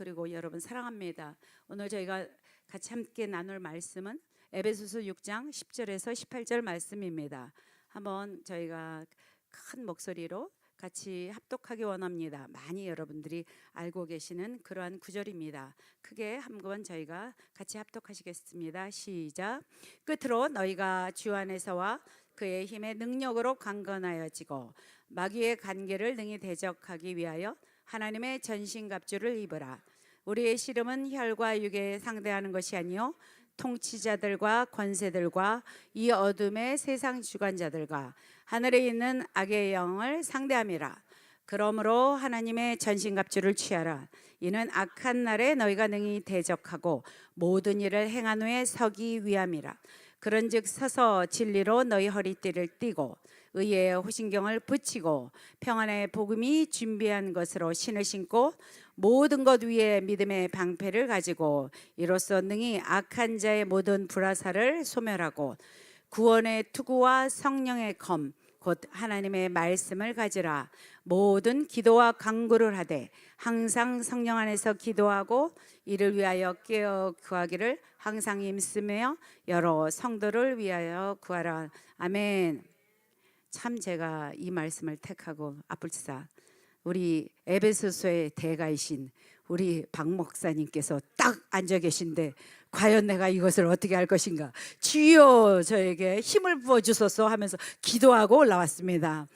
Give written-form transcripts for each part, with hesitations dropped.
그리고 여러분 사랑합니다. 오늘 저희가 같이 함께 나눌 말씀은 에베소서 6장 10절에서 18절 말씀입니다. 한번 저희가 큰 목소리로 같이 합독하기 원합니다. 많이 여러분들이 알고 계시는 그러한 구절입니다. 크게 한번 저희가 같이 합독하시겠습니다. 시작. 끝으로 너희가 주 안에서와 그의 힘의 능력으로 강건하여지고 마귀의 관계를 능히 대적하기 위하여 하나님의 전신갑주를 입으라. 우리의 씨름은 혈과 육에 상대하는 것이 아니요 통치자들과 권세들과 이 어둠의 세상 주관자들과 하늘에 있는 악의 영을 상대함이라. 그러므로 하나님의 전신갑주를 취하라. 이는 악한 날에 너희가 능히 대적하고 모든 일을 행한 후에 서기 위함이라. 그런즉 서서 진리로 너희 허리띠를 띠고 의의 호신경을 붙이고 평안의 복음이 준비한 것으로 신을 신고 모든 것 위에 믿음의 방패를 가지고 이로써 능히 악한 자의 모든 불화살을 소멸하고 구원의 투구와 성령의 검 곧 하나님의 말씀을 가지라. 모든 기도와 간구를 하되 항상 성령 안에서 기도하고 이를 위하여 깨어 구하기를 항상 힘쓰며 여러 성도를 위하여 구하라. 아멘. 참 제가 이 말씀을 택하고 아뿔싸 우리 에베소서의 대가이신 우리 박 목사님께서 딱 앉아 계신데 과연 내가 이것을 어떻게 할 것인가, 주여 저에게 힘을 부어주소서 하면서 기도하고 올라왔습니다.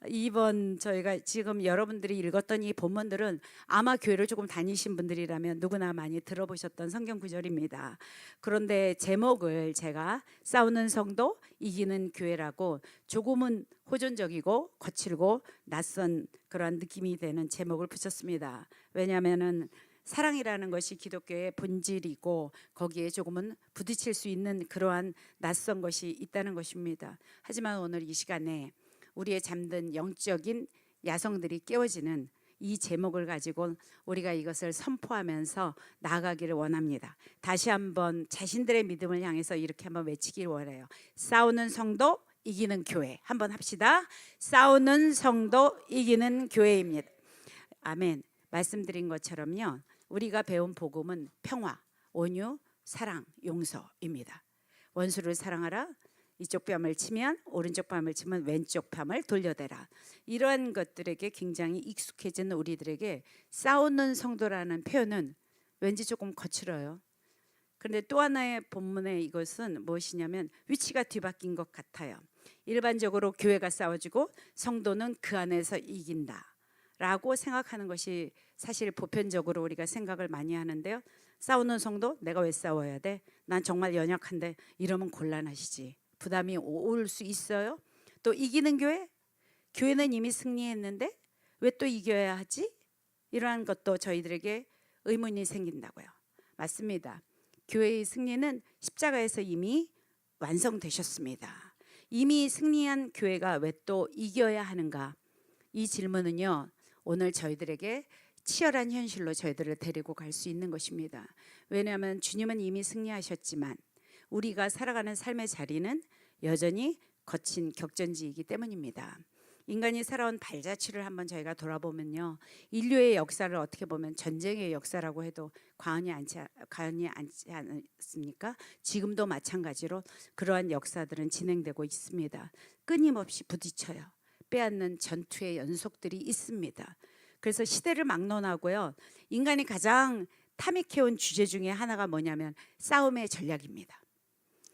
이번 저희가 지금 여러분들이 읽었던 이 본문들은 아마 교회를 조금 다니신 분들이라면 누구나 많이 들어보셨던 성경 구절입니다. 그런데 제목을 제가 싸우는 성도 이기는 교회라고 조금은 호전적이고 거칠고 낯선 그런 느낌이 되는 제목을 붙였습니다. 왜냐하면은 사랑이라는 것이 기독교의 본질이고 거기에 조금은 부딪힐 수 있는 그러한 낯선 것이 있다는 것입니다. 하지만 오늘 이 시간에 우리의 잠든 영적인 야성들이 깨워지는 이 제목을 가지고 우리가 이것을 선포하면서 나아가기를 원합니다. 다시 한번 자신들의 믿음을 향해서 이렇게 한번 외치기를 원해요. 싸우는 성도 이기는 교회. 한번 합시다. 싸우는 성도 이기는 교회입니다. 아멘. 말씀드린 것처럼요, 우리가 배운 복음은 평화, 온유, 사랑, 용서입니다. 원수를 사랑하라. 이쪽 뺨을 치면 오른쪽 뺨을 치면 왼쪽 뺨을 돌려대라. 이러한 것들에게 굉장히 익숙해진 우리들에게 싸우는 성도라는 표현은 왠지 조금 거칠어요. 그런데 또 하나의 본문의 이것은 무엇이냐면 위치가 뒤바뀐 것 같아요. 일반적으로 교회가 싸워지고 성도는 그 안에서 이긴다 라고 생각하는 것이 사실 보편적으로 우리가 생각을 많이 하는데요, 싸우는 성도, 내가 왜 싸워야 돼? 난 정말 연약한데. 이러면 곤란하시지. 부담이 올 수 있어요. 또 이기는 교회? 교회는 이미 승리했는데 왜 또 이겨야 하지? 이러한 것도 저희들에게 의문이 생긴다고요. 맞습니다. 교회의 승리는 십자가에서 이미 완성되셨습니다. 이미 승리한 교회가 왜 또 이겨야 하는가? 이 질문은요, 오늘 저희들에게 치열한 현실로 저희들을 데리고 갈 수 있는 것입니다. 왜냐하면 주님은 이미 승리하셨지만 우리가 살아가는 삶의 자리는 여전히 거친 격전지이기 때문입니다. 인간이 살아온 발자취를 한번 저희가 돌아보면요, 인류의 역사를 어떻게 보면 전쟁의 역사라고 해도 과언이 않지 않습니까? 지금도 마찬가지로 그러한 역사들은 진행되고 있습니다. 끊임없이 부딪혀요. 빼앗는 전투의 연속들이 있습니다. 그래서 시대를 막론하고요, 인간이 가장 탐닉해온 주제 중에 하나가 뭐냐면 싸움의 전략입니다.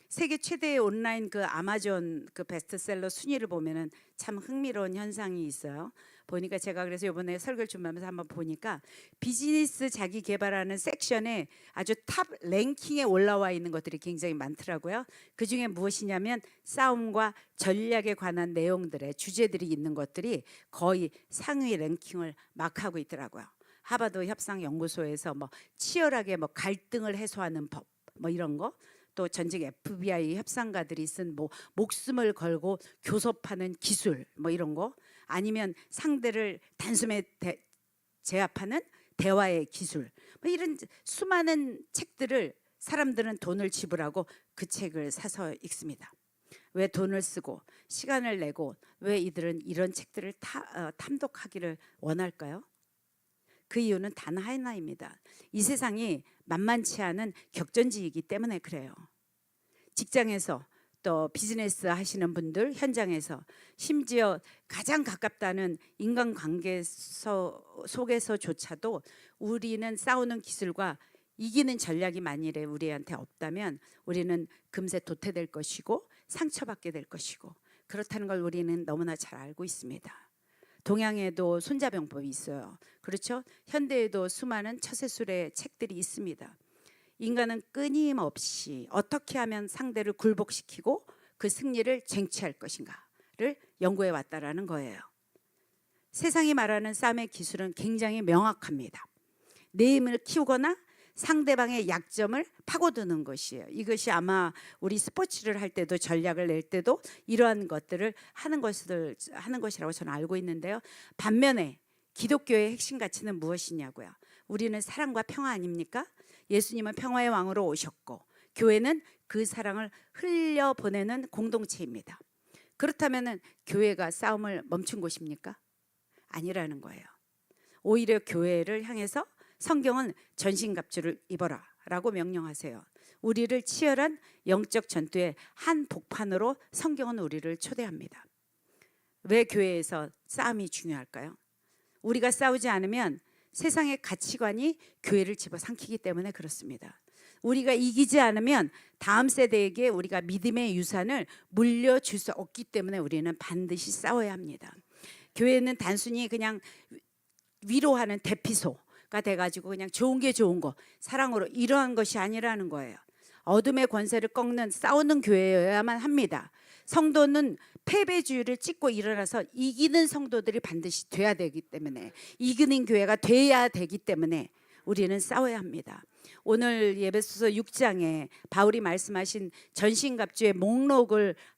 세계 최대의 온라인 그 아마존 그 베스트셀러 순위를 보면은 참 흥미로운 현상이 있어요. 보니까 제가 그래서 이번에 설교를 준비하면서 한번 보니까 비즈니스 자기 개발하는 섹션에 아주 탑 랭킹에 올라와 있는 것들이 굉장히 많더라고요. 그 중에 무엇이냐면 싸움과 전략에 관한 내용들의 주제들이 있는 것들이 거의 상위 랭킹을 막하고 있더라고요. 하버드 협상연구소에서 뭐 치열하게 뭐 갈등을 해소하는 법 뭐 이런 거, 또 전직 FBI 협상가들이 쓴 뭐 목숨을 걸고 교섭하는 기술 뭐 이런 거, 아니면 상대를 단숨에 제압하는 대화의 기술, 뭐 이런 수많은 책들을 사람들은 돈을 지불하고 그 책을 사서 읽습니다. 왜 돈을 쓰고 시간을 내고 왜 이들은 이런 책들을 탐독하기를 원할까요? 그 이유는 단 하나입니다. 이 세상이 만만치 않은 격전지이기 때문에 그래요. 직장에서 또 비즈니스 하시는 분들 현장에서 심지어 가장 가깝다는 인간관계 속에서조차도 우리는 싸우는 기술과 이기는 전략이 만일에 우리한테 없다면 우리는 금세 도태될 것이고 상처받게 될 것이고 그렇다는 걸 우리는 너무나 잘 알고 있습니다. 동양에도 손자병법이 있어요. 그렇죠? 현대에도 수많은 처세술의 책들이 있습니다. 인간은 끊임없이 어떻게 하면 상대를 굴복시키고 그 승리를 쟁취할 것인가를 연구해 왔다라는 거예요. 세상이 말하는 싸움의 기술은 굉장히 명확합니다. 내 힘을 키우거나 상대방의 약점을 파고드는 것이에요. 이것이 아마 우리 스포츠를 할 때도 전략을 낼 때도 이러한 것들을 하는 것이라고 저는 알고 있는데요. 반면에 기독교의 핵심 가치는 무엇이냐고요. 우리는 사랑과 평화 아닙니까? 예수님은 평화의 왕으로 오셨고 교회는 그 사랑을 흘려보내는 공동체입니다. 그렇다면 교회가 싸움을 멈춘 곳입니까? 아니라는 거예요. 오히려 교회를 향해서 성경은 전신갑주를 입어라 라고 명령하세요. 우리를 치열한 영적 전투의 한 복판으로 성경은 우리를 초대합니다. 왜 교회에서 싸움이 중요할까요? 우리가 싸우지 않으면 세상의 가치관이 교회를 집어삼키기 때문에 그렇습니다. 우리가 이기지 않으면 다음 세대에게 우리가 믿음의 유산을 물려줄 수 없기 때문에 우리는 반드시 싸워야 합니다. 교회는 단순히 그냥 위로하는 대피소가 돼가지고 그냥 좋은 게 좋은 거 사랑으로 이러한 것이 아니라는 거예요. 어둠의 권세를 꺾는 싸우는 교회여야만 합니다. 성도는 패배주의를 찢고 일어나서 이기는 성도들이 반드시 돼야 되기 때문에 이기는 교회가 돼야 되기 때문에 우리는 싸워야 합니다. 오늘 에베소서 6장에 바울이 말씀하신 전신갑주의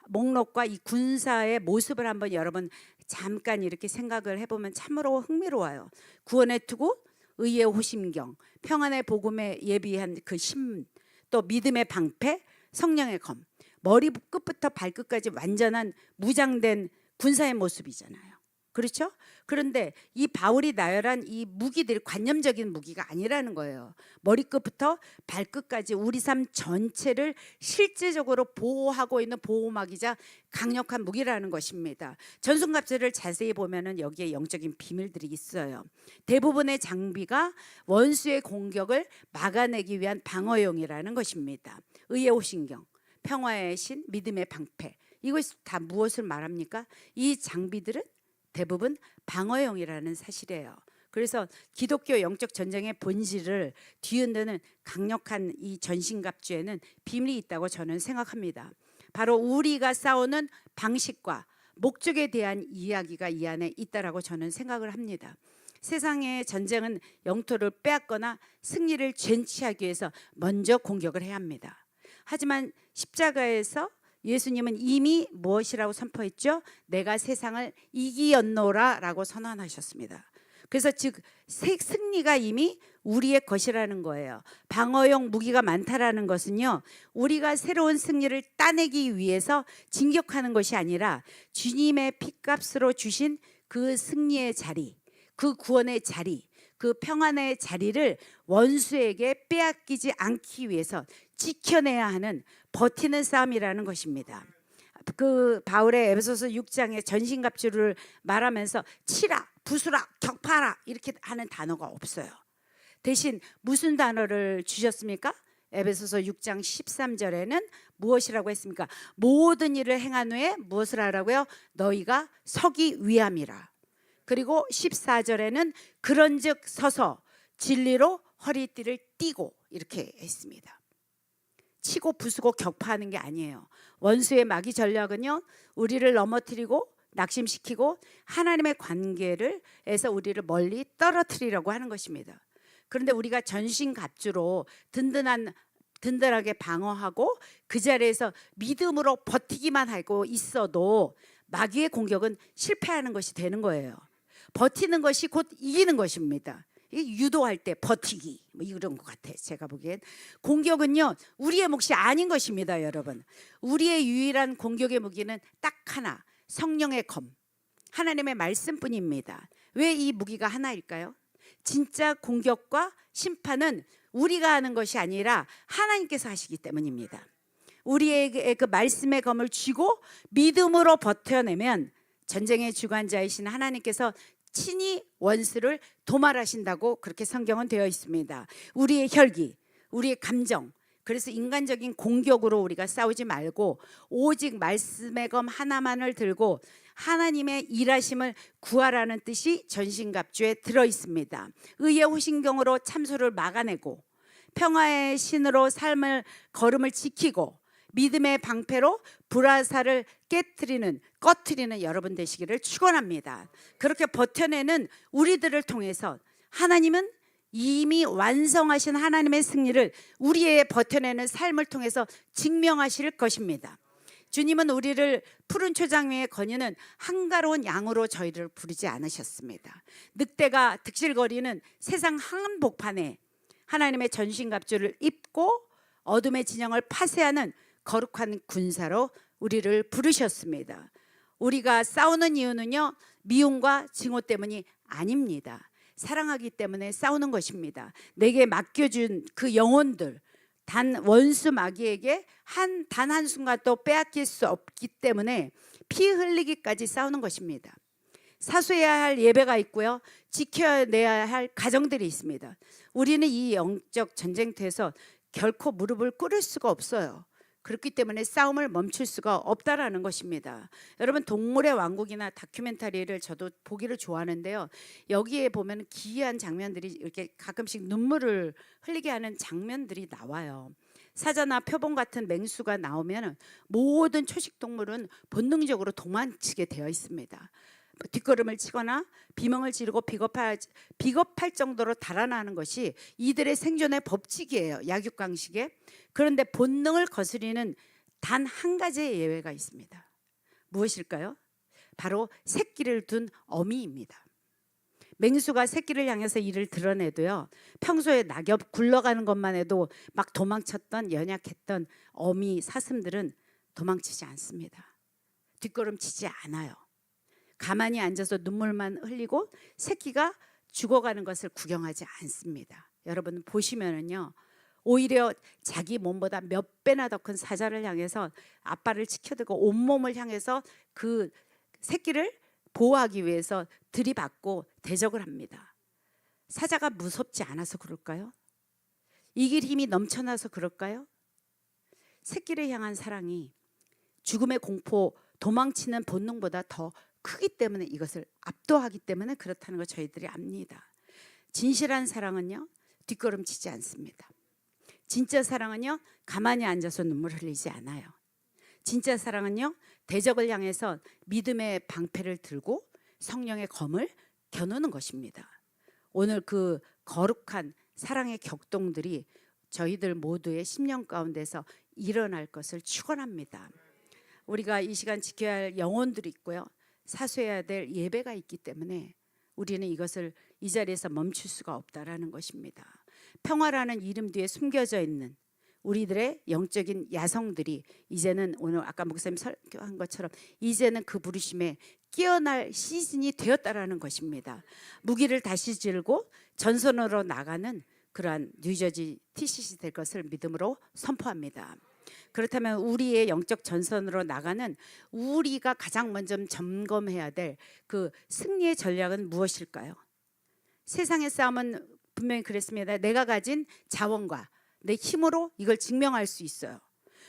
목록과 이 군사의 모습을 한번 여러분 잠깐 이렇게 생각을 해보면 참으로 흥미로워요. 구원의 투구, 의의 호심경, 평안의 복음에 예비한 그 심, 또 믿음의 방패, 성령의 검, 머리 끝부터 발끝까지 완전한 무장된 군사의 모습이잖아요. 그렇죠? 그런데 이 바울이 나열한 이 무기들이 관념적인 무기가 아니라는 거예요. 머리끝부터 발끝까지 우리 삶 전체를 실제적으로 보호하고 있는 보호막이자 강력한 무기라는 것입니다. 전순갑주를 자세히 보면은 여기에 영적인 비밀들이 있어요. 대부분의 장비가 원수의 공격을 막아내기 위한 방어용이라는 것입니다. 의의 호신경, 평화의 신, 믿음의 방패, 이것이 다 무엇을 말합니까? 이 장비들은 대부분 방어용이라는 사실이에요. 그래서 기독교 영적 전쟁의 본질을 뒤흔드는 강력한 이 전신갑주에는 비밀이 있다고 저는 생각합니다. 바로 우리가 싸우는 방식과 목적에 대한 이야기가 이 안에 있다라고 저는 생각을 합니다. 세상의 전쟁은 영토를 빼앗거나 승리를 쟁취하기 위해서 먼저 공격을 해야 합니다. 하지만 십자가에서 예수님은 이미 무엇이라고 선포했죠? 내가 세상을 이기었노라 라고 선언하셨습니다. 그래서 즉 승리가 이미 우리의 것이라는 거예요. 방어용 무기가 많다라는 것은요, 우리가 새로운 승리를 따내기 위해서 진격하는 것이 아니라 주님의 피값으로 주신 그 승리의 자리, 그 구원의 자리, 그 평안의 자리를 원수에게 빼앗기지 않기 위해서 지켜내야 하는 버티는 싸움이라는 것입니다. 그 바울의 에베소서 6장의 전신갑주를 말하면서 치라, 부수라, 격파하라 이렇게 하는 단어가 없어요. 대신 무슨 단어를 주셨습니까? 에베소서 6장 13절에는 무엇이라고 했습니까? 모든 일을 행한 후에 무엇을 하라고요? 너희가 서기 위함이라. 그리고 14절에는 그런즉 서서 진리로 허리띠를 띠고 이렇게 했습니다. 치고 부수고 격파하는 게 아니에요. 원수의 마귀 전략은요, 우리를 넘어뜨리고 낙심시키고 하나님의 관계를 해서 우리를 멀리 떨어뜨리려고 하는 것입니다. 그런데 우리가 전신갑주로 든든하게 방어하고 그 자리에서 믿음으로 버티기만 하고 있어도 마귀의 공격은 실패하는 것이 되는 거예요. 버티는 것이 곧 이기는 것입니다. 유도할 때 버티기 뭐 이런 것 같아요. 제가 보기엔 공격은요 우리의 몫이 아닌 것입니다. 여러분, 우리의 유일한 공격의 무기는 딱 하나, 성령의 검, 하나님의 말씀뿐입니다. 왜 이 무기가 하나일까요? 진짜 공격과 심판은 우리가 하는 것이 아니라 하나님께서 하시기 때문입니다. 우리에게 그 말씀의 검을 쥐고 믿음으로 버텨내면 전쟁의 주관자이신 하나님께서 친히 원수를 도말하신다고 그렇게 성경은 되어 있습니다. 우리의 혈기, 우리의 감정, 그래서 인간적인 공격으로 우리가 싸우지 말고 오직 말씀의 검 하나만을 들고 하나님의 일하심을 구하라는 뜻이 전신갑주에 들어 있습니다. 의의 호신경으로 참소를 막아내고 평화의 신으로 삶을 걸음을 지키고 믿음의 방패로 불화살을 꺼트리는 여러분 되시기를 축원합니다. 그렇게 버텨내는 우리들을 통해서 하나님은 이미 완성하신 하나님의 승리를 우리의 버텨내는 삶을 통해서 증명하실 것입니다. 주님은 우리를 푸른 초장 위에 거니는 한가로운 양으로 저희를 부르지 않으셨습니다. 늑대가 득실거리는 세상 한복판에 하나님의 전신갑주를 입고 어둠의 진영을 파쇄하는 거룩한 군사로 우리를 부르셨습니다. 우리가 싸우는 이유는요, 미움과 증오 때문이 아닙니다. 사랑하기 때문에 싸우는 것입니다. 내게 맡겨준 그 영혼들, 단 원수 마귀에게 단 한순간도 빼앗길 수 없기 때문에 피 흘리기까지 싸우는 것입니다. 사수해야 할 예배가 있고요, 지켜내야 할 가정들이 있습니다. 우리는 이 영적 전쟁터에서 결코 무릎을 꿇을 수가 없어요. 그렇기 때문에 싸움을 멈출 수가 없다라는 것입니다. 여러분, 동물의 왕국이나 다큐멘터리를 저도 보기를 좋아하는데요, 여기에 보면 기이한 장면들이 이렇게 가끔씩 눈물을 흘리게 하는 장면들이 나와요. 사자나 표범 같은 맹수가 나오면 모든 초식동물은 본능적으로 도망치게 되어 있습니다. 뒷걸음을 치거나 비명을 지르고 비겁할 정도로 달아나는 것이 이들의 생존의 법칙이에요, 약육강식에. 그런데 본능을 거스리는 단 한 가지의 예외가 있습니다. 무엇일까요? 바로 새끼를 둔 어미입니다. 맹수가 새끼를 향해서 이를 드러내도요, 평소에 낙엽 굴러가는 것만 해도 막 도망쳤던 연약했던 어미 사슴들은 도망치지 않습니다. 뒷걸음치지 않아요. 가만히 앉아서 눈물만 흘리고 새끼가 죽어가는 것을 구경하지 않습니다. 여러분 보시면은요, 오히려 자기 몸보다 몇 배나 더 큰 사자를 향해서 아빠를 지켜들고 온몸을 향해서 그 새끼를 보호하기 위해서 들이받고 대적을 합니다. 사자가 무섭지 않아서 그럴까요? 이길 힘이 넘쳐나서 그럴까요? 새끼를 향한 사랑이 죽음의 공포, 도망치는 본능보다 더 크기 때문에, 이것을 압도하기 때문에 그렇다는 걸 저희들이 압니다. 진실한 사랑은요, 뒷걸음치지 않습니다. 진짜 사랑은요, 가만히 앉아서 눈물 흘리지 않아요. 진짜 사랑은요, 대적을 향해서 믿음의 방패를 들고 성령의 검을 겨누는 것입니다. 오늘 그 거룩한 사랑의 격동들이 저희들 모두의 심령 가운데서 일어날 것을 축원합니다. 우리가 이 시간 지켜야 할 영혼들이 있고요, 사수해야 될 예배가 있기 때문에 우리는 이것을 이 자리에서 멈출 수가 없다라는 것입니다. 평화라는 이름 뒤에 숨겨져 있는 우리들의 영적인 야성들이 이제는, 오늘 아까 목사님 설교한 것처럼 이제는 그 부르심에 깨어날 시즌이 되었다라는 것입니다. 무기를 다시 들고 전선으로 나가는 그러한 뉴저지 TCC 될 것을 믿음으로 선포합니다. 그렇다면 우리의 영적 전선으로 나가는 우리가 가장 먼저 점검해야 될 그 승리의 전략은 무엇일까요? 세상의 싸움은 분명히 그랬습니다. 내가 가진 자원과 내 힘으로 이걸 증명할 수 있어요.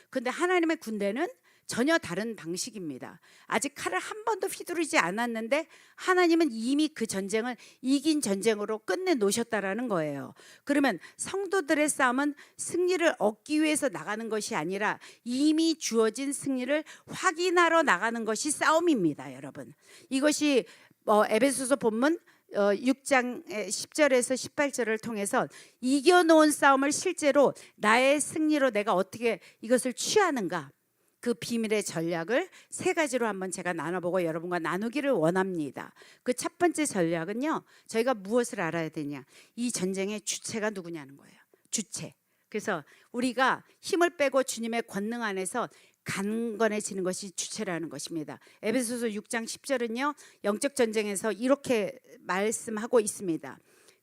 그런데 하나님의 군대는 전혀 다른 방식입니다. 아직 칼을 한 번도 휘두르지 않았는데 하나님은 이미 그 전쟁을 이긴 전쟁으로 끝내 놓으셨다라는 거예요. 그러면 성도들의 싸움은 승리를 얻기 위해서 나가는 것이 아니라 이미 주어진 승리를 확인하러 나가는 것이 싸움입니다, 여러분. 이것이 에베소서 본문 6장 10절에서 18절을 통해서 이겨놓은 싸움을 실제로 나의 승리로 내가 어떻게 이것을 취하는가, 그 비밀의 전략을 세 가지로 한번 제가 나눠보고 여러분과 나누기를 원합니다. 그 첫 번째 전략은요, 저희가 무엇을 알아야 되냐, 이 전쟁의 주체가 누구냐는 거예요. 주체. 그래서 우리가 힘을 빼고 주님의 권능 안에서 강건해지는 것이 주체라는 것입니다. 에베소서 6장 10절은요, 영적 전쟁에서 이렇게 말씀하고 있습니다.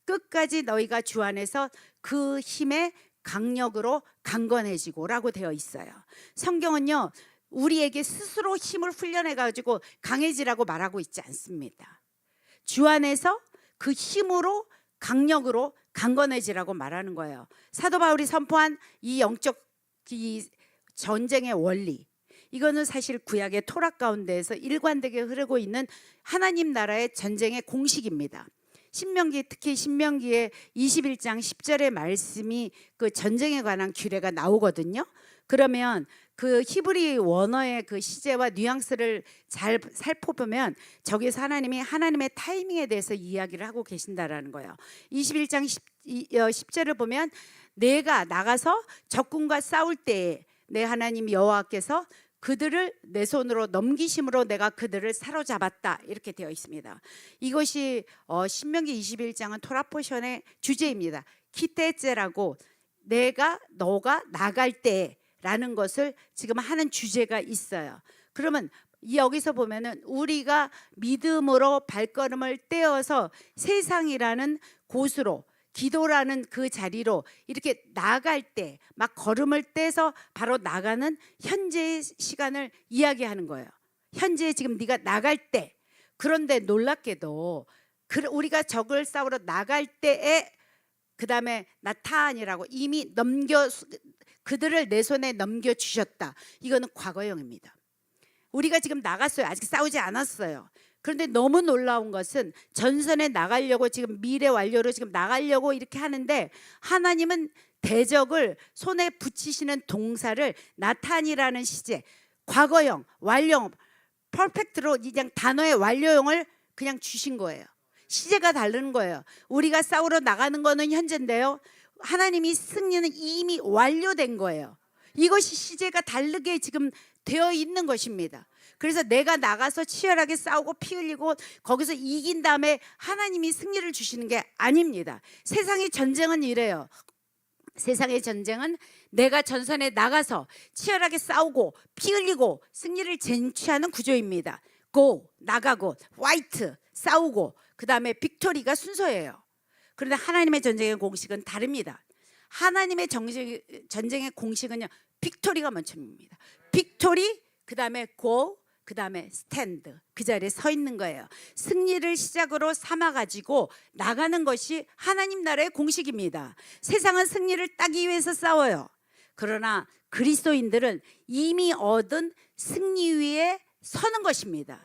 끝까지 너희가 주 안에서 그 힘의 강력으로 강건해지고라고 되어 있어요. 성경은요, 우리에게 스스로 힘을 훈련해 가지고 강해지라고 말하고 있지 않습니다. 주 안에서 그 힘으로 강력으로 강건해지라고 말하는 거예요. 사도 바울이 선포한 이 영적 이 전쟁의 원리, 이거는 사실 구약의 토라 가운데에서 일관되게 흐르고 있는 하나님 나라의 전쟁의 공식입니다. 신명기, 특히 신명기의 21장 10절의 말씀이 그 전쟁에 관한 규례가 나오거든요. 그러면 그 히브리 원어의 그 시제와 뉘앙스를 잘 살펴보면 저기서 하나님이 하나님의 타이밍에 대해서 이야기를 하고 계신다라는 거예요. 21장 10절을 보면 내가 나가서 적군과 싸울 때에 내 하나님 여호와께서 그들을 내 손으로 넘기심으로 내가 그들을 사로잡았다, 이렇게 되어 있습니다. 이것이 신명기 21장은 토라 포션의 주제입니다. 키테제라고 너가 나갈 때라는 것을 지금 하는 주제가 있어요. 그러면 여기서 보면은 우리가 믿음으로 발걸음을 떼어서 세상이라는 곳으로, 기도라는 그 자리로 이렇게 나갈 때, 막 걸음을 떼서 바로 나가는 현재의 시간을 이야기하는 거예요. 현재 지금 네가 나갈 때. 그런데 놀랍게도 우리가 적을 싸우러 나갈 때에 그 다음에 나타안이라고 이미 그들을 내 손에 넘겨주셨다. 이거는 과거형입니다. 우리가 지금 나갔어요. 아직 싸우지 않았어요. 그런데 너무 놀라운 것은 전선에 나가려고 지금 미래 완료로 지금 나가려고 이렇게 하는데 하나님은 대적을 손에 붙이시는 동사를 나탄이라는 시제, 과거형, 완료형, 퍼펙트로 그냥 단어의 완료형을 그냥 주신 거예요. 시제가 다른 거예요. 우리가 싸우러 나가는 거는 현재인데요, 하나님이 승리는 이미 완료된 거예요. 이것이 시제가 다르게 지금 되어 있는 것입니다. 그래서 내가 나가서 치열하게 싸우고 피 흘리고 거기서 이긴 다음에 하나님이 승리를 주시는 게 아닙니다. 세상의 전쟁은 이래요. 세상의 전쟁은 내가 전선에 나가서 치열하게 싸우고 피 흘리고 승리를 쟁취하는 구조입니다. 고, 나가고, 화이트, 싸우고, 그 다음에 빅토리가 순서예요. 그런데 하나님의 전쟁의 공식은 다릅니다. 하나님의 전쟁의 공식은요, 빅토리가 먼저입니다. 빅토리, 그 다음에 고, 그 다음에 스탠드, 그 자리에 서 있는 거예요. 승리를 시작으로 삼아가지고 나가는 것이 하나님 나라의 공식입니다. 세상은 승리를 따기 위해서 싸워요. 그러나 그리스도인들은 이미 얻은 승리 위에 서는 것입니다.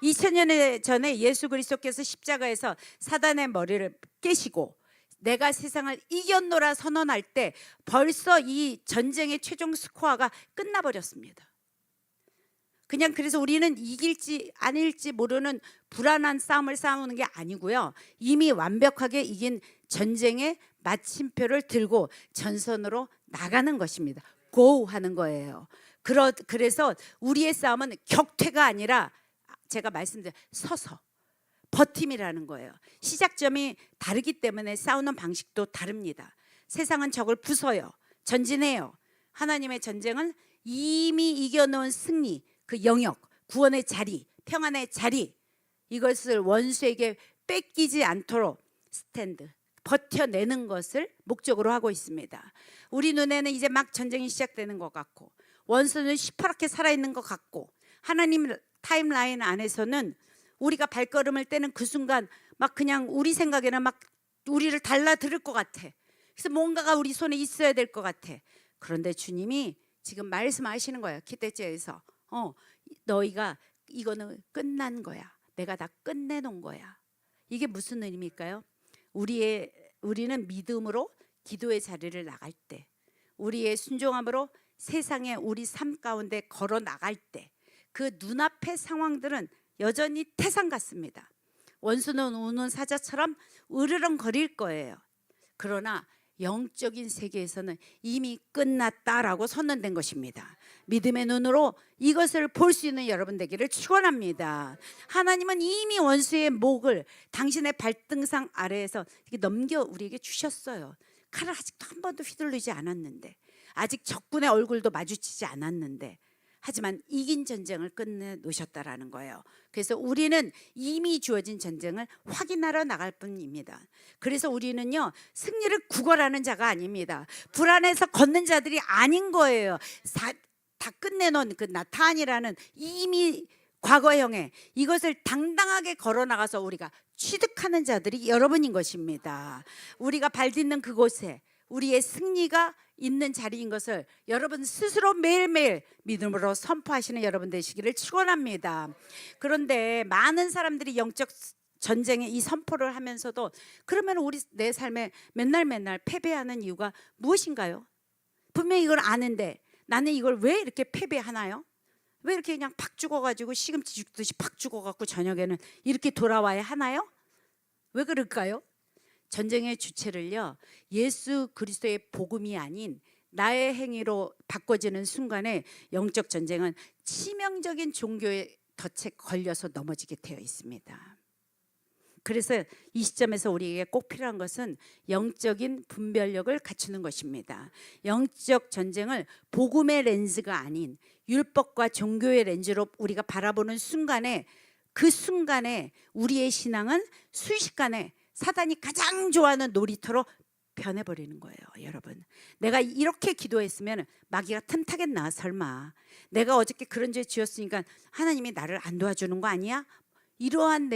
2000년 전에 예수 그리스도께서 십자가에서 사단의 머리를 깨시고 내가 세상을 이겼노라 선언할 때 벌써 이 전쟁의 최종 스코어가 끝나버렸습니다. 그냥 그래서 우리는 이길지 아닐지 모르는 불안한 싸움을 싸우는 게 아니고요, 이미 완벽하게 이긴 전쟁의 마침표를 들고 전선으로 나가는 것입니다. 고 하는 거예요. 그래서 우리의 싸움은 격퇴가 아니라 제가 말씀드린 서서 버팀이라는 거예요. 시작점이 다르기 때문에 싸우는 방식도 다릅니다. 세상은 적을 부숴요, 전진해요. 하나님의 전쟁은 이미 이겨놓은 승리, 그 영역, 구원의 자리, 평안의 자리, 이것을 원수에게 뺏기지 않도록 스탠드, 버텨내는 것을 목적으로 하고 있습니다. 우리 눈에는 이제 막 전쟁이 시작되는 것 같고 원수는 시퍼렇게 살아있는 것 같고 하나님 타임라인 안에서는 우리가 발걸음을 떼는 그 순간 막 그냥 우리 생각에는 막 우리를 달라들을 것 같아. 그래서 뭔가가 우리 손에 있어야 될 것 같아. 그런데 주님이 지금 말씀하시는 거예요. 기대죄에서 너희가 이거는 끝난 거야. 내가 다 끝내놓은 거야. 이게 무슨 의미일까요? 우리는 믿음으로 기도의 자리를 나갈 때, 우리의 순종함으로 세상에 우리 삶 가운데 걸어 나갈 때 그 눈앞의 상황들은 여전히 태산 같습니다. 원수는 우는 사자처럼 으르렁거릴 거예요. 그러나 영적인 세계에서는 이미 끝났다라고 선언된 것입니다. 믿음의 눈으로 이것을 볼 수 있는 여러분 되기를 축원합니다. 하나님은 이미 원수의 목을 당신의 발등상 아래에서 넘겨 우리에게 주셨어요. 칼을 아직도 한 번도 휘둘르지 않았는데, 아직 적군의 얼굴도 마주치지 않았는데, 하지만 이긴 전쟁을 끝내 놓으셨다라는 거예요. 그래서 우리는 이미 주어진 전쟁을 확인하러 나갈 뿐입니다. 그래서 우리는요, 승리를 구걸하는 자가 아닙니다. 불안해서 걷는 자들이 아닌 거예요. 다 끝내놓은 그 나타안이라는 이미 과거형에 이것을 당당하게 걸어 나가서 우리가 취득하는 자들이 여러분인 것입니다. 우리가 발 딛는 그곳에 우리의 승리가 있는 자리인 것을 여러분 스스로 매일매일 믿음으로 선포하시는 여러분 되시기를 축원합니다. 그런데 많은 사람들이 영적 전쟁의 이 선포를 하면서도 그러면 우리 내 삶에 맨날 패배하는 이유가 무엇인가요? 분명히 이걸 아는데 나는 이걸 왜 이렇게 패배하나요? 왜 이렇게 그냥 팍 죽어가지고 시금치 죽듯이 팍 죽어갖고 저녁에는 이렇게 돌아와야 하나요? 왜 그럴까요? 전쟁의 주체를요, 예수 그리스도의 복음이 아닌 나의 행위로 바꿔지는 순간에 영적 전쟁은 치명적인 종교의 덫에 걸려서 넘어지게 되어 있습니다. 그래서 이 시점에서 우리에게 꼭 필요한 것은 영적인 분별력을 갖추는 것입니다. 영적 전쟁을 복음의 렌즈가 아닌 율법과 종교의 렌즈로 우리가 바라보는 순간에, 그 순간에 우리의 신앙은 순식간에 사단이 가장 좋아하는 놀이터로 변해버리는 거예요. 여러분, 내가 이렇게 기도했으면 마귀가 틈타겠나 설마. 내가 어저께 그런 죄 지었으니까 하나님이 나를 안 도와주는 거 아니야? 이러한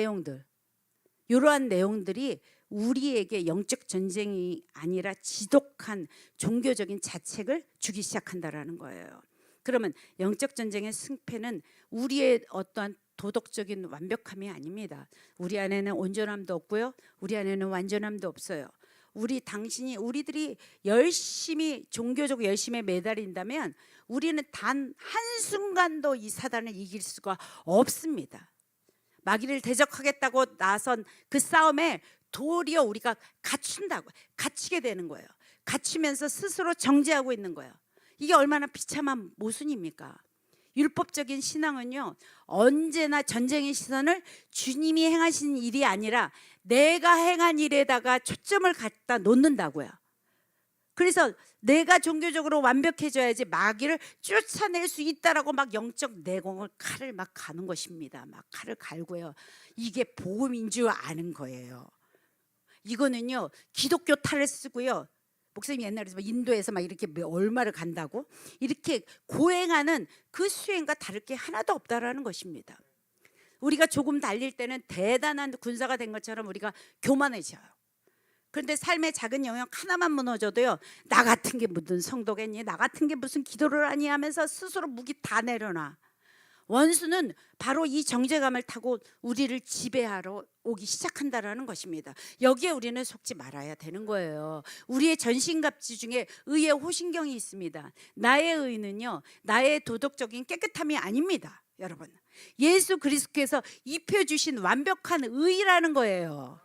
내용들이 우리에게 영적 전쟁이 아니라 지독한 종교적인 자책을 주기 시작한다라는 거예요. 그러면 영적 전쟁의 승패는 우리의 어떠한 도덕적인 완벽함이 아닙니다. 우리 안에는 온전함도 없고요, 우리 안에는 완전함도 없어요. 우리들이 열심히 종교적 열심에 매달린다면 우리는 단 한순간도 이 사단을 이길 수가 없습니다. 마귀를 대적하겠다고 나선 그 싸움에 도리어 우리가 갇히게 되는 거예요. 갇히면서 스스로 정죄하고 있는 거예요. 이게 얼마나 비참한 모순입니까? 율법적인 신앙은요, 언제나 전쟁의 시선을 주님이 행하신 일이 아니라 내가 행한 일에다가 초점을 갖다 놓는다고요. 그래서 내가 종교적으로 완벽해져야지 마귀를 쫓아낼 수 있다라고 막 영적 내공을 칼을 막 가는 것입니다. 막 칼을 갈고요. 이게 복음인 줄 아는 거예요. 이거는요, 기독교 탈을 쓰고요. 목사님이 옛날에 인도에서 막 이렇게 얼마를 간다고 이렇게 고행하는 그 수행과 다를 게 하나도 없다라는 것입니다. 우리가 조금 달릴 때는 대단한 군사가 된 것처럼 우리가 교만해져요. 그런데 삶의 작은 영역 하나만 무너져도요, 나 같은 게 무슨 성도겠니? 나 같은 게 무슨 기도를 하니? 하면서 스스로 무기 다 내려놔. 원수는 바로 이 정죄감을 타고 우리를 지배하러 오기 시작한다라는 것입니다. 여기에 우리는 속지 말아야 되는 거예요. 우리의 전신갑주 중에 의의 호신경이 있습니다. 나의 의는요, 나의 도덕적인 깨끗함이 아닙니다. 여러분, 예수 그리스도께서 입혀주신 완벽한 의라는 거예요.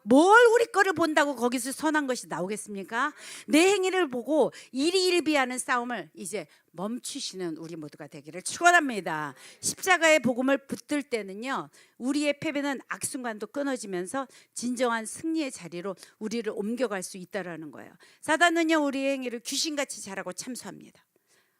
뭘 우리 거를 본다고 거기서 선한 것이 나오겠습니까? 내 행위를 보고 일희일비하는 싸움을 이제 멈추시는 우리 모두가 되기를 축원합니다. 십자가의 복음을 붙들 때는요, 우리의 패배는 악순간도 끊어지면서 진정한 승리의 자리로 우리를 옮겨갈 수 있다라는 거예요. 사단은요, 우리의 행위를 귀신같이 잘하고 참수합니다.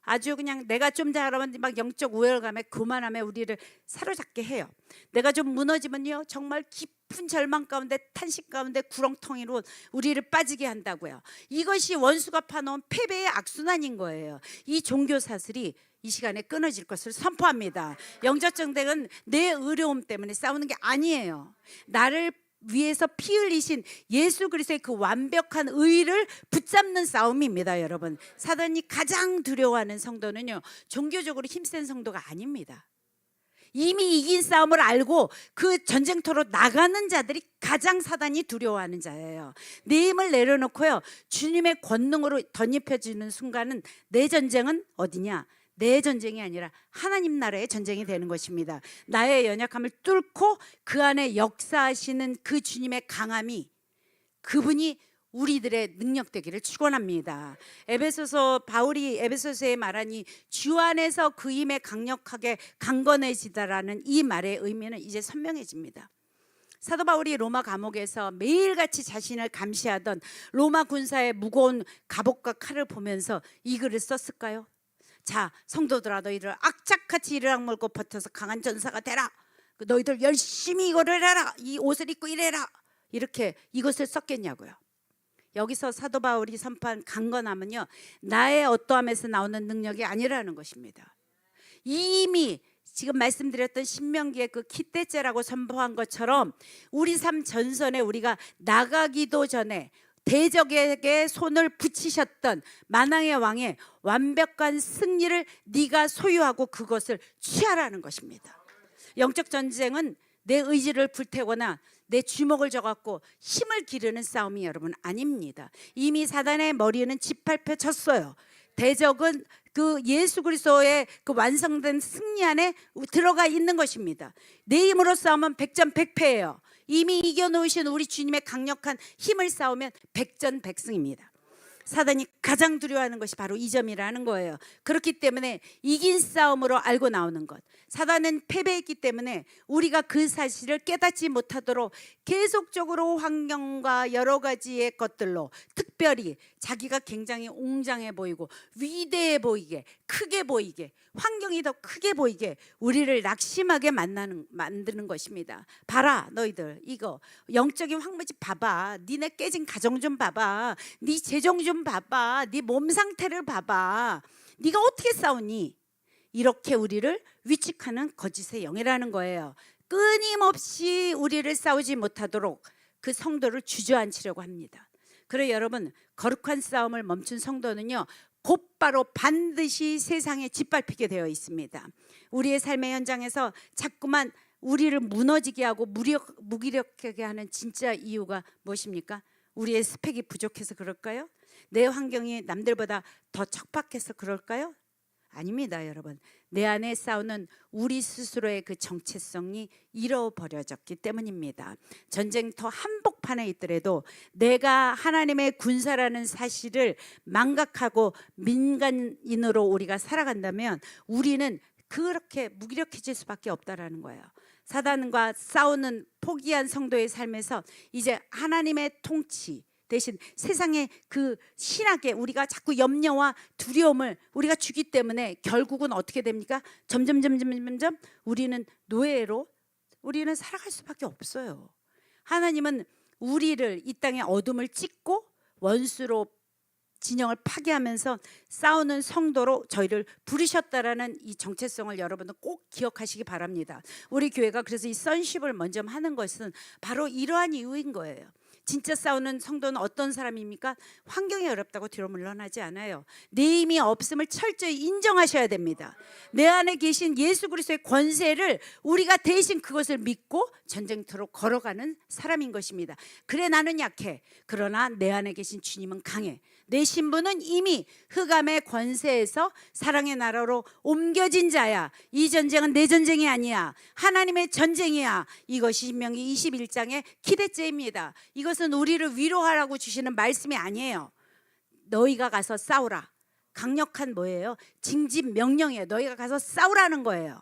아주 그냥 내가 좀 잘하면 막 영적 우열감에 교만함에 우리를 사로잡게 해요. 내가 좀 무너지면요, 정말 깊은 절망 가운데 탄식 가운데 구렁텅이로 우리를 빠지게 한다고요. 이것이 원수가 파놓은 패배의 악순환인 거예요. 이 종교 사슬이 이 시간에 끊어질 것을 선포합니다. 영적 전쟁은 내 어려움 때문에 싸우는 게 아니에요. 나를 위에서 피 흘리신 예수 그리스도의 그 완벽한 의를 붙잡는 싸움입니다. 여러분, 사단이 가장 두려워하는 성도는요, 종교적으로 힘센 성도가 아닙니다. 이미 이긴 싸움을 알고 그 전쟁터로 나가는 자들이 가장 사단이 두려워하는 자예요. 내 힘을 내려놓고요, 주님의 권능으로 덧입혀지는 순간은 내 전쟁은 어디냐? 내 전쟁이 아니라 하나님 나라의 전쟁이 되는 것입니다. 나의 연약함을 뚫고 그 안에 역사하시는 그 주님의 강함이, 그분이 우리들의 능력 되기를 축원합니다. 바울이 에베소서에 말하니 주 안에서 그 힘에 강력하게 강건해지다라는 이 말의 의미는 이제 선명해집니다. 사도 바울이 로마 감옥에서 매일같이 자신을 감시하던 로마 군사의 무거운 갑옷과 칼을 보면서 이 글을 썼을까요? 자, 성도들아, 너희들 악착같이 이를 악물고 버텨서 강한 전사가 되라. 너희들 열심히 이거를 해라. 이 옷을 입고 이래라. 이렇게 이것을 썼겠냐고요. 여기서 사도 바울이 선포한 강건함은요, 나의 어떠함에서 나오는 능력이 아니라는 것입니다. 이미 지금 말씀드렸던 신명기의 그 기대죄라고 선포한 것처럼 우리 삶 전선에 우리가 나가기도 전에 대적에게 손을 붙이셨던 만왕의 왕의 완벽한 승리를 네가 소유하고 그것을 취하라는 것입니다. 영적 전쟁은 내 의지를 불태우거나 내 주먹을 져갖고 힘을 기르는 싸움이 여러분 아닙니다. 이미 사단의 머리는 짓밟혀졌어요. 대적은 그 예수 그리스도의 그 완성된 승리 안에 들어가 있는 것입니다. 내 힘으로 싸우면 백전백패예요. 이미 이겨놓으신 우리 주님의 강력한 힘을 싸우면 백전백승입니다. 사단이 가장 두려워하는 것이 바로 이 점이라는 거예요. 그렇기 때문에 이긴 싸움으로 알고 나오는 것, 사단은 패배했기 때문에 우리가 그 사실을 깨닫지 못하도록 계속적으로 환경과 여러 가지의 것들로, 특별히 자기가 굉장히 웅장해 보이고 위대해 보이게, 크게 보이게, 환경이 더 크게 보이게 우리를 낙심하게 만드는 것입니다. 봐라, 너희들 이거 영적인 황무지 봐봐. 니네 깨진 가정 좀 봐봐. 네 재정 좀 봐봐. 네 몸 상태를 봐봐. 네가 어떻게 싸우니? 이렇게 우리를 위축하는 거짓의 영이라는 거예요. 끊임없이 우리를 싸우지 못하도록 그 성도를 주저앉히려고 합니다. 그래서 여러분, 거룩한 싸움을 멈춘 성도는요, 곧바로 반드시 세상에 짓밟히게 되어 있습니다. 우리의 삶의 현장에서 자꾸만 우리를 무너지게 하고 무기력하게 하는 진짜 이유가 무엇입니까? 우리의 스펙이 부족해서 그럴까요? 내 환경이 남들보다 더 척박해서 그럴까요? 아닙니다, 여러분. 내 안에 싸우는 우리 스스로의 그 정체성이 잃어버려졌기 때문입니다. 전쟁터 한복판에 있더라도 내가 하나님의 군사라는 사실을 망각하고 민간인으로 우리가 살아간다면 우리는 그렇게 무기력해질 수밖에 없다라는 거예요. 사단과 싸우는 포기한 성도의 삶에서 이제 하나님의 통치 대신 세상의 그 신학에 우리가 자꾸 염려와 두려움을 우리가 주기 때문에 결국은 어떻게 됩니까? 점점 우리는 노예로 우리는 살아갈 수밖에 없어요. 하나님은 우리를 이 땅의 어둠을 찢고 원수로 진영을 파괴하면서 싸우는 성도로 저희를 부르셨다라는 이 정체성을 여러분은 꼭 기억하시기 바랍니다. 우리 교회가 그래서 이 선십을 먼저 하는 것은 바로 이러한 이유인 거예요. 진짜 싸우는 성도는 어떤 사람입니까? 환경이 어렵다고 뒤로 물러나지 않아요. 내 힘이 없음을 철저히 인정하셔야 됩니다. 내 안에 계신 예수 그리스도의 권세를 우리가 대신 그것을 믿고 전쟁터로 걸어가는 사람인 것입니다. 그래, 나는 약해. 그러나 내 안에 계신 주님은 강해. 내 신부는 이미 흑암의 권세에서 사랑의 나라로 옮겨진 자야. 이 전쟁은 내 전쟁이 아니야. 하나님의 전쟁이야. 이것이 신명기 21장의 기대죄입니다. 이것은 우리를 위로하라고 주시는 말씀이 아니에요. 너희가 가서 싸우라. 강력한 뭐예요? 징집 명령이에요. 너희가 가서 싸우라는 거예요.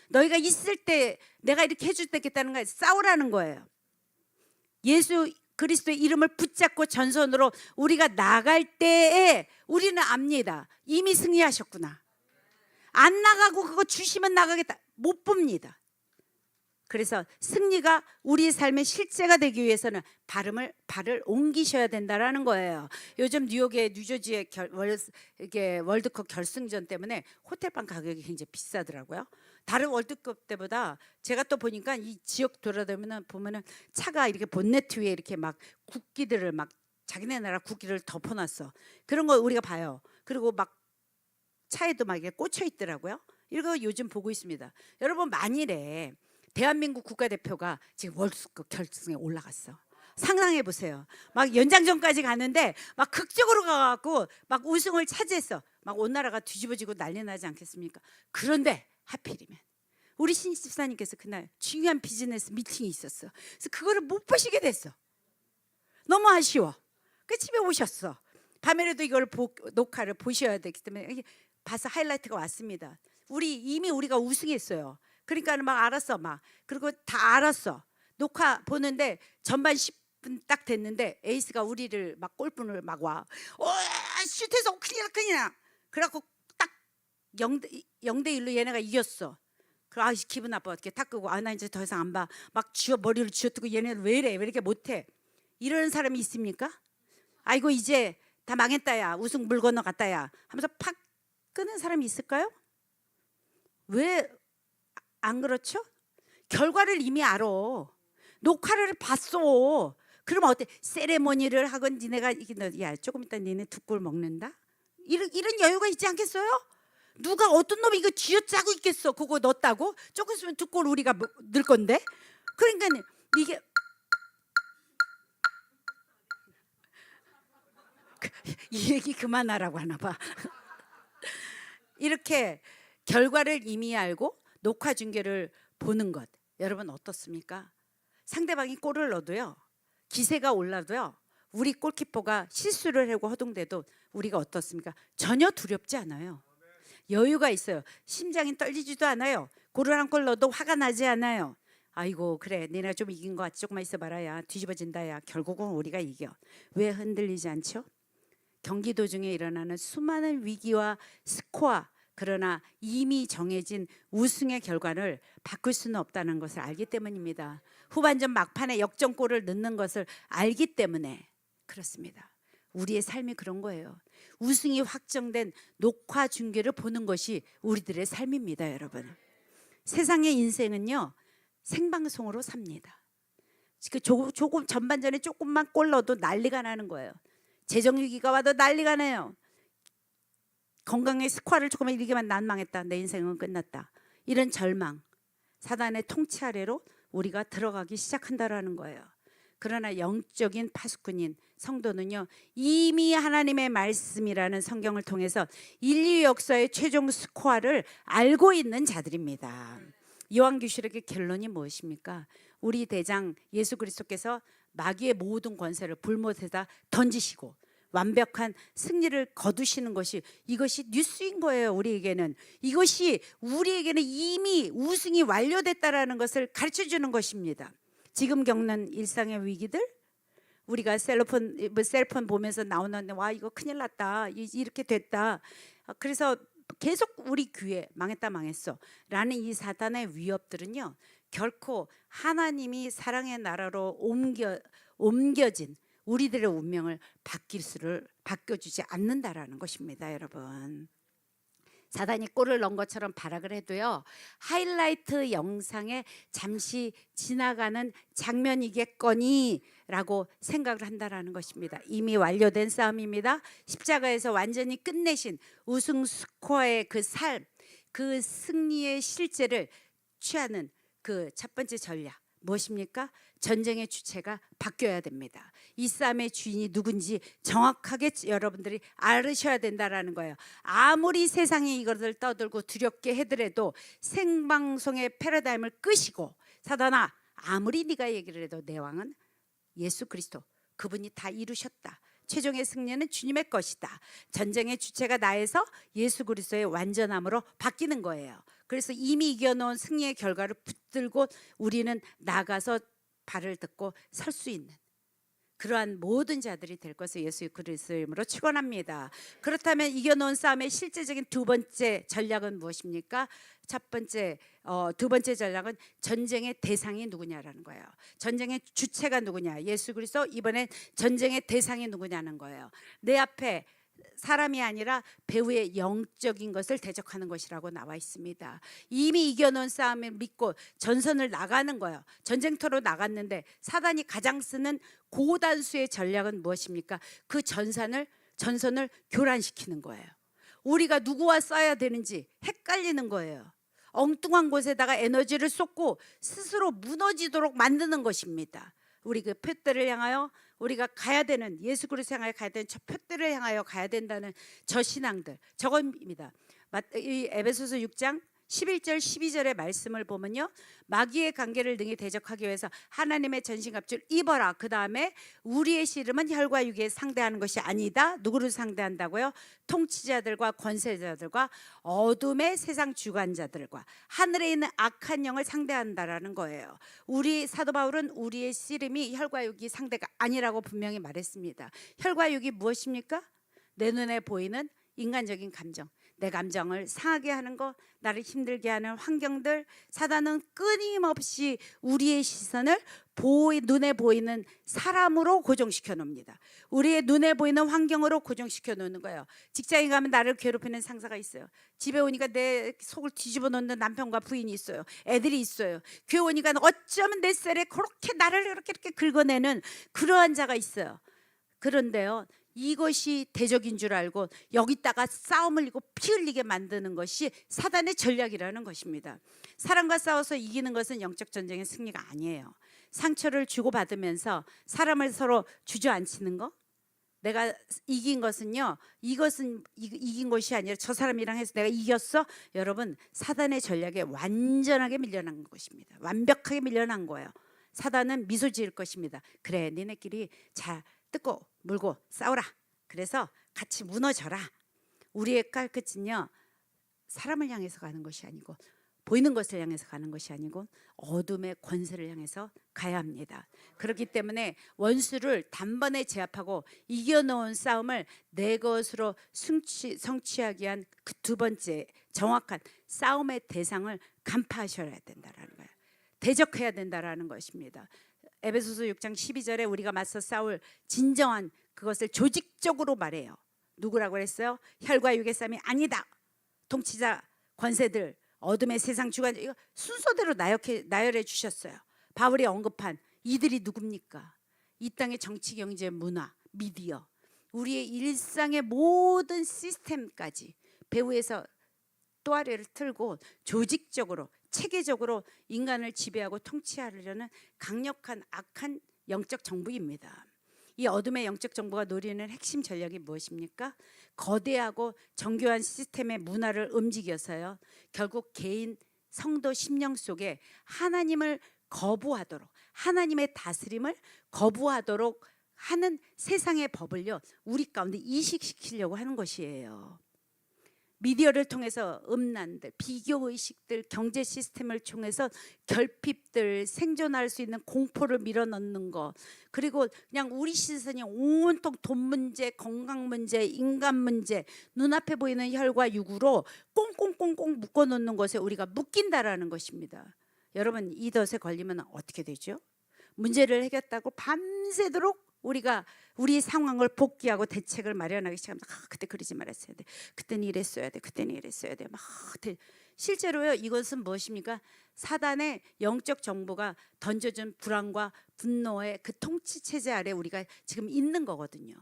너희가 있을 때 내가 이렇게 해줄 때 있겠다는 거예요. 싸우라는 거예요. 예수 그리스도의 이름을 붙잡고 전선으로 우리가 나갈 때에 우리는 압니다. 이미 승리하셨구나. 안 나가고 그거 주시면 나가겠다. 못 봅니다. 그래서 승리가 우리 삶의 실제가 되기 위해서는 발을 옮기셔야 된다라는 거예요. 요즘 뉴욕의 뉴저지의 월드컵 결승전 때문에 호텔방 가격이 굉장히 비싸더라고요. 다른 월드컵 때보다 제가 또 보니까 이 지역 돌아다니면 보면은 차가 이렇게 본네트 위에 이렇게 막 국기들을 막 자기네 나라 국기를 덮어놨어. 그런 거 우리가 봐요. 그리고 막 차에도 막 이게 꽂혀 있더라고요. 이거 요즘 보고 있습니다. 여러분, 만일에 대한민국 국가대표가 지금 월드컵 결승에 올라갔어. 상상해 보세요. 막 연장전까지 가는데 막 극적으로 가갖고 막 우승을 차지했어. 막 온 나라가 뒤집어지고 난리 나지 않겠습니까? 그런데 하필이면 우리 신집사님께서 그날 중요한 비즈니스 미팅이 있었어. 그래서 그거를 못 보시게 됐어. 너무 아쉬워. 그 집에 오셨어. 밤에라도 이걸 녹화를 보셔야 되기 때문에 봐서 하이라이트가 왔습니다. 이미 우리가 우승했어요. 그러니까 막 알았어, 막. 그리고 다 알았어. 녹화 보는데 전반 10분 딱 됐는데 에이스가 우리를 막 골문을 막 와. 슛해서 큰일 나. 그래갖고 딱 0대 1로 얘네가 이겼어. 그럼 기분 나빠. 어떻게 탁 끄고 나 이제 더 이상 안 봐. 막 머리를 쥐어뜯고 얘네는 왜 이래? 왜 이렇게 못해? 이런 사람이 있습니까? 아이고 이제 다 망했다야. 우승 물 건너갔다야 하면서 팍 끄는 사람이 있을까요? 왜 안 그렇죠? 결과를 이미 알아. 녹화를 봤어. 그럼 어때? 세레모니를 하건 니네가 야 조금 이따 니네 두 골 먹는다? 이런 여유가 있지 않겠어요? 누가 어떤 놈이 이거 쥐어짜고 있겠어? 그거 넣었다고? 조금 있으면 두 골 우리가 넣을 건데. 그러니까 이게 이 얘기 그만하라고 하나 봐. 이렇게 결과를 이미 알고 녹화 중계를 보는 것, 여러분 어떻습니까? 상대방이 골을 넣어도요, 기세가 올라도요, 우리 골키퍼가 실수를 하고 허둥대도 우리가 어떻습니까? 전혀 두렵지 않아요. 여유가 있어요. 심장이 떨리지도 않아요. 골을 한 골 넣어도 화가 나지 않아요. 아이고 그래 니네가 좀 이긴 것 같지. 조금만 있어봐라 야 뒤집어진다 야. 결국은 우리가 이겨. 왜 흔들리지 않죠? 경기 도중에 일어나는 수많은 위기와 스코어, 그러나 이미 정해진 우승의 결과를 바꿀 수는 없다는 것을 알기 때문입니다. 후반전 막판에 역전골을 넣는 것을 알기 때문에 그렇습니다. 우리의 삶이 그런 거예요. 우승이 확정된 녹화 중계를 보는 것이 우리들의 삶입니다, 여러분. 세상의 인생은요, 생방송으로 삽니다. 조금 전반전에 조금만 골 넣어도 난리가 나는 거예요. 재정 위기가 와도 난리가 나요. 건강의 스코어를 조금만 이기만 난 망했다. 내 인생은 끝났다. 이런 절망, 사단의 통치 아래로 우리가 들어가기 시작한다라는 거예요. 그러나 영적인 파수꾼인 성도는요, 이미 하나님의 말씀이라는 성경을 통해서 인류 역사의 최종 스코어를 알고 있는 자들입니다. 요한계시록의 결론이 무엇입니까? 우리 대장 예수 그리스도께서 마귀의 모든 권세를 불못에다 던지시고 완벽한 승리를 거두시는 것이, 이것이 뉴스인 거예요. 우리에게는 이것이 우리에게는 이미 우승이 완료됐다라는 것을 가르쳐주는 것입니다. 지금 겪는 일상의 위기들, 우리가 셀폰 보면서 나오는데 와 이거 큰일 났다, 이렇게 됐다, 그래서 계속 우리 귀에 망했다 망했어 라는 이 사단의 위협들은요, 결코 하나님이 사랑의 나라로 옮겨진 우리들의 운명을 바뀌어주지 않는다라는 것입니다, 여러분. 사단이 골을 넣은 것처럼 발악을 해도요, 하이라이트 영상에 잠시 지나가는 장면이겠거니 라고 생각을 한다라는 것입니다. 이미 완료된 싸움입니다. 십자가에서 완전히 끝내신 우승 스코어의 그 삶, 그 승리의 실제를 취하는 그 첫 번째 전략 무엇입니까? 전쟁의 주체가 바뀌어야 됩니다. 이 싸움의 주인이 누군지 정확하게 여러분들이 알으셔야 된다라는 거예요. 아무리 세상이 이것을 떠들고 두렵게 해더라도 생방송의 패러다임을 끄시고, 사단아 아무리 네가 얘기를 해도 내 왕은 예수 그리스도, 그분이 다 이루셨다. 최종의 승리는 주님의 것이다. 전쟁의 주체가 나에서 예수 그리스도의 완전함으로 바뀌는 거예요. 그래서 이미 이겨놓은 승리의 결과를 붙들고 우리는 나가서 발을 딛고 설 수 있는 그러한 모든 자들이 될 것을 예수 그리스도의 이름으로 축원합니다. 그렇다면 이겨놓은 싸움의 실제적인 두 번째 전략은 무엇입니까? 두 번째 전략은 전쟁의 대상이 누구냐라는 거예요. 전쟁의 주체가 누구냐? 예수 그리스도. 이번엔 전쟁의 대상이 누구냐는 거예요. 내 앞에 사람이 아니라 배후의 영적인 것을 대적하는 것이라고 나와 있습니다. 이미 이겨놓은 싸움을 믿고 전선을 나가는 거예요. 전쟁터로 나갔는데 사단이 가장 쓰는 고단수의 전략은 무엇입니까? 그 전선을 교란시키는 거예요. 우리가 누구와 싸야 되는지 헷갈리는 거예요. 엉뚱한 곳에다가 에너지를 쏟고 스스로 무너지도록 만드는 것입니다. 우리 그 표대를 향하여 우리가 가야 되는, 예수 그리스도 향하여 가야 되는 저 표대를 향하여 가야 된다는 저 신앙들, 저겁니다. 이 에베소서 6장 11절 12절의 말씀을 보면요, 마귀의 관계를 능히 대적하기 위해서 하나님의 전신갑주를 입어라. 그 다음에 우리의 씨름은 혈과 육에 상대하는 것이 아니다. 누구를 상대한다고요? 통치자들과 권세자들과 어둠의 세상 주관자들과 하늘에 있는 악한 영을 상대한다라는 거예요. 우리 사도 바울은 우리의 씨름이 혈과 육이 상대가 아니라고 분명히 말했습니다. 혈과 육이 무엇입니까? 내 눈에 보이는 인간적인 감정, 내 감정을 상하게 하는 것, 나를 힘들게 하는 환경들, 사단은 끊임없이 우리의 시선을 눈에 보이는 사람으로 고정시켜 놓습니다. 우리의 눈에 보이는 환경으로 고정시켜 놓는 거예요. 직장에 가면 나를 괴롭히는 상사가 있어요. 집에 오니까 내 속을 뒤집어 놓는 남편과 부인이 있어요. 애들이 있어요. 교회 오니까 어쩌면 내 셀에 그렇게 나를 이렇게 긁어내는 그러한 자가 있어요. 그런데요, 이것이 대적인 줄 알고 여기다가 싸움을 이고 피 흘리게 만드는 것이 사단의 전략이라는 것입니다. 사람과 싸워서 이기는 것은 영적 전쟁의 승리가 아니에요. 상처를 주고받으면서 사람을 서로 주저앉히는 거, 내가 이긴 것은요, 이것은 이긴 것이 아니라 저 사람이랑 해서 내가 이겼어. 여러분, 사단의 전략에 완전하게 밀려난 것입니다. 완벽하게 밀려난 거예요. 사단은 미소 지을 것입니다. 그래, 니네끼리 잘 뜯고 물고 싸우라. 그래서 같이 무너져라. 우리의 깔끝은요, 사람을 향해서 가는 것이 아니고 보이는 것을 향해서 가는 것이 아니고 어둠의 권세를 향해서 가야 합니다. 그렇기 때문에 원수를 단번에 제압하고 이겨놓은 싸움을 내 것으로 성취하기 위한 그 두 번째 정확한 싸움의 대상을 간파하셔야 된다라는 거예요. 대적해야 된다라는 것입니다. 에베소서 6장 12절에 우리가 맞서 싸울 진정한 그것을 조직적으로 말해요. 누구라고 했어요? 혈과 육의 싸움이 아니다. 통치자, 권세들, 어둠의 세상 주관, 이거 순서대로 나열해 주셨어요. 바울이 언급한 이들이 누굽니까? 이 땅의 정치, 경제, 문화, 미디어, 우리의 일상의 모든 시스템까지 배후에서 또아래를 틀고 조직적으로 체계적으로 인간을 지배하고 통치하려는 강력한 악한 영적 정부입니다. 이 어둠의 영적 정부가 노리는 핵심 전략이 무엇입니까? 거대하고 정교한 시스템의 문화를 움직여서요, 결국 개인 성도 심령 속에 하나님을 거부하도록, 하나님의 다스림을 거부하도록 하는 세상의 법을요, 우리 가운데 이식시키려고 하는 것이에요. 미디어를 통해서 음란들, 비교의식들, 경제 시스템을 통해서 결핍들, 생존할 수 있는 공포를 밀어넣는 거, 그리고 그냥 우리 시선이 온통 돈 문제, 건강 문제, 인간 문제, 눈앞에 보이는 혈과 육으로 꽁꽁꽁꽁 묶어놓는 것에 우리가 묶인다라는 것입니다. 여러분, 이 덫에 걸리면 어떻게 되죠? 문제를 해결했다고 밤새도록 우리가 우리 상황을 복귀하고 대책을 마련하기 시작하면, 그때 그러지 말았어야 돼, 그때는 이랬어야 돼, 그때는 이랬어야 돼, 막 실제로요, 이것은 무엇입니까? 사단의 영적 정보가 던져준 불안과 분노의 그 통치 체제 아래 우리가 지금 있는 거거든요.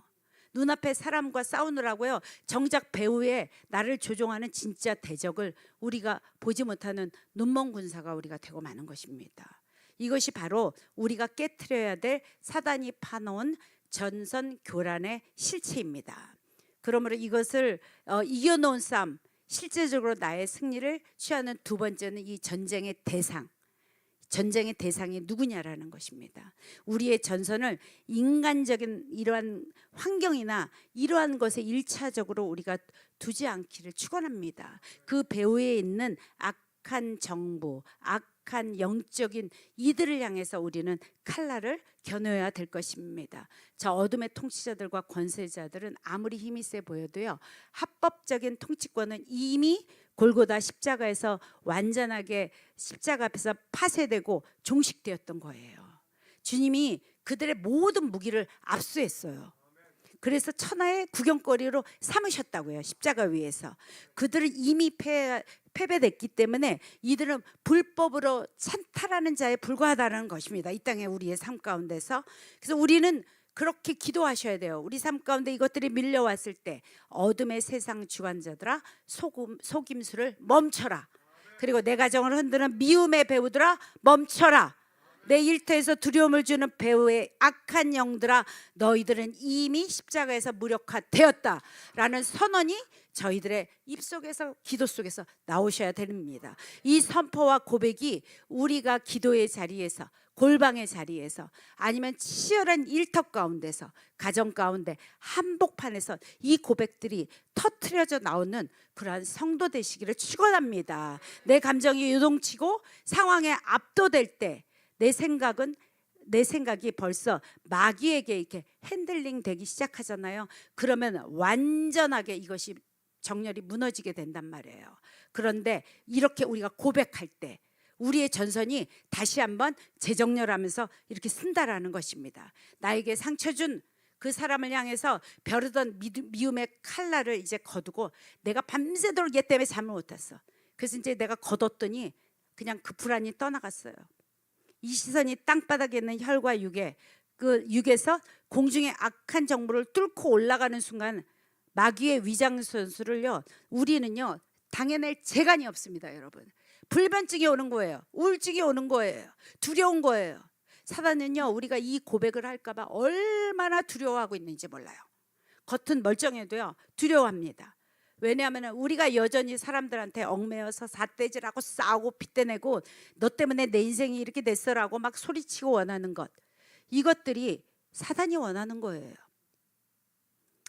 눈앞에 사람과 싸우느라고요, 정작 배후에 나를 조종하는 진짜 대적을 우리가 보지 못하는 눈먼 군사가 우리가 되고 마는 것입니다. 이것이 바로 우리가 깨트려야 될 사단이 파놓은 전선 교란의 실체입니다. 그러므로 이것을 이겨놓은 싸움, 실제적으로 나의 승리를 취하는 두 번째는 이 전쟁의 대상이 누구냐라는 것입니다. 우리의 전선을 인간적인 이러한 환경이나 이러한 것에 일차적으로 우리가 두지 않기를 축원합니다. 그 배후에 있는 악한 정보, 악한 영적인 이들을 향해서 우리는 칼날을 겨누어야 될 것입니다. 저 어둠의 통치자들과 권세자들은 아무리 힘이 세 보여도요, 합법적인 통치권은 이미 골고다 십자가에서 완전하게 십자가 앞에서 파쇄되고 종식되었던 거예요. 주님이 그들의 모든 무기를 압수했어요. 그래서 천하의 구경거리로 삼으셨다고요. 십자가 위에서. 그들은 이미 패배됐기 때문에 이들은 불법으로 찬탈하는 자에 불과하다는 것입니다. 이 땅에 우리의 삶 가운데서. 그래서 우리는 그렇게 기도하셔야 돼요. 우리 삶 가운데 이것들이 밀려왔을 때 어둠의 세상 주관자들아, 속임수를 멈춰라. 그리고 내 가정을 흔드는 미움의 배우들아, 멈춰라. 내 일터에서 두려움을 주는 배후의 악한 영들아, 너희들은 이미 십자가에서 무력화되었다라는 선언이 저희들의 입속에서, 기도 속에서 나오셔야 됩니다. 이 선포와 고백이 우리가 기도의 자리에서, 골방의 자리에서, 아니면 치열한 일터 가운데서, 가정 가운데, 한복판에서 이 고백들이 터트려져 나오는 그러한 성도 되시기를 축원합니다. 내 감정이 요동치고 상황에 압도될 때 내 생각이 벌써 마귀에게 이렇게 핸들링 되기 시작하잖아요. 그러면 완전하게 이것이 정렬이 무너지게 된단 말이에요. 그런데 이렇게 우리가 고백할 때 우리의 전선이 다시 한번 재정렬하면서 이렇게 쓴다라는 것입니다. 나에게 상처 준 그 사람을 향해서 벼르던 미움의 칼날을 이제 거두고, 내가 밤새도록 얘 때문에 잠을 못 잤어. 그래서 이제 내가 거뒀더니 그냥 그 불안이 떠나갔어요. 이 시선이 땅바닥에 있는 혈과 육에, 그 육에서 공중의 악한 정보를 뚫고 올라가는 순간 마귀의 위장선수를요, 우리는요 당해낼 재간이 없습니다. 여러분, 불면증이 오는 거예요. 우울증이 오는 거예요. 두려운 거예요. 사단은요, 우리가 이 고백을 할까봐 얼마나 두려워하고 있는지 몰라요. 겉은 멀쩡해도요 두려워합니다. 왜냐하면 우리가 여전히 사람들한테 얽매여서 삿대질하고 싸우고 핏대내고 너 때문에 내 인생이 이렇게 됐어라고 막 소리치고 원하는 것, 이것들이 사단이 원하는 거예요.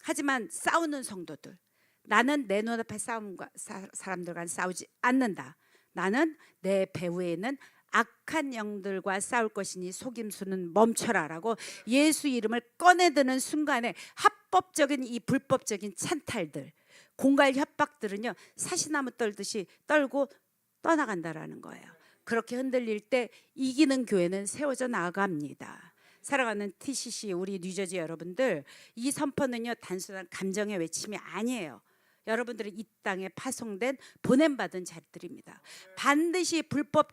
하지만 싸우는 성도들, 나는 내 눈앞에 사람들과 싸우지 않는다. 나는 내 배후에 있는 악한 영들과 싸울 것이니 속임수는 멈춰라라고 예수 이름을 꺼내드는 순간에 합법적인 이 불법적인 찬탈들, 공갈 협박들은요 사시나무 떨듯이 떨고 떠나간다라는 거예요. 그렇게 흔들릴 때 이기는 교회는 세워져 나아갑니다. 사랑하는 TCC 우리 뉴저지 여러분들, 이 선포는요 단순한 감정의 외침이 아니에요. 여러분들은 이 땅에 파송된 보냄받은 자들입니다. 반드시 불법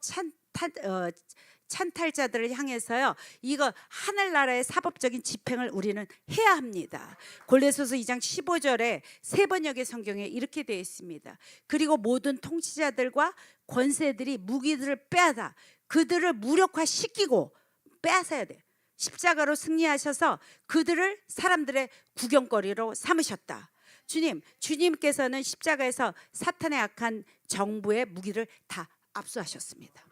찬탈자들을 향해서요 이거 하늘나라의 사법적인 집행을 우리는 해야 합니다. 골로새서 2장 15절에 세 번역의 성경에 이렇게 되어 있습니다. 그리고 모든 통치자들과 권세들이 무기들을 빼앗아 그들을 무력화시키고 빼앗아야 돼. 십자가로 승리하셔서 그들을 사람들의 구경거리로 삼으셨다. 주님께서는 십자가에서 사탄의 악한 정부의 무기를 다 압수하셨습니다.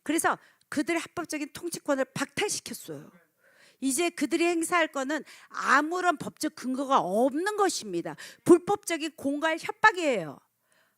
그래서 그들의 합법적인 통치권을 박탈시켰어요. 이제 그들이 행사할 것은 아무런 법적 근거가 없는 것입니다. 불법적인 공갈 협박이에요.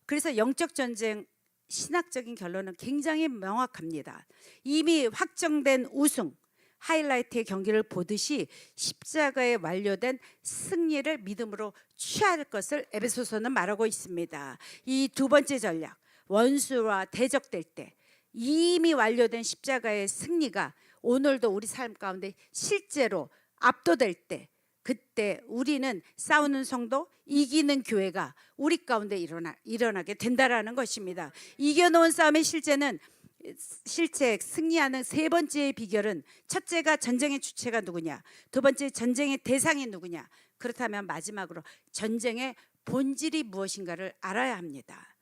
그래서 영적 전쟁, 신학적인 결론은 굉장히 명확합니다. 이미 확정된 우승, 하이라이트의 경기를 보듯이 십자가에 완료된 승리를 믿음으로 취할 것을 에베소서는 말하고 있습니다. 이 두 번째 전략, 원수와 대적될 때 이미 완료된 십자가의 승리가 오늘도 우리 삶 가운데 실제로 압도될 때, 그때 우리는 싸우는 성도, 이기는 교회가 우리 가운데 일어나게 된다라는 것입니다. 이겨놓은 싸움의 실제 승리하는 세 번째의 비결은, 첫째가 전쟁의 주체가 누구냐, 두 번째 전쟁의 대상이 누구냐, 그렇다면 마지막으로 전쟁의 본질이 무엇인가를 알아야 합니다.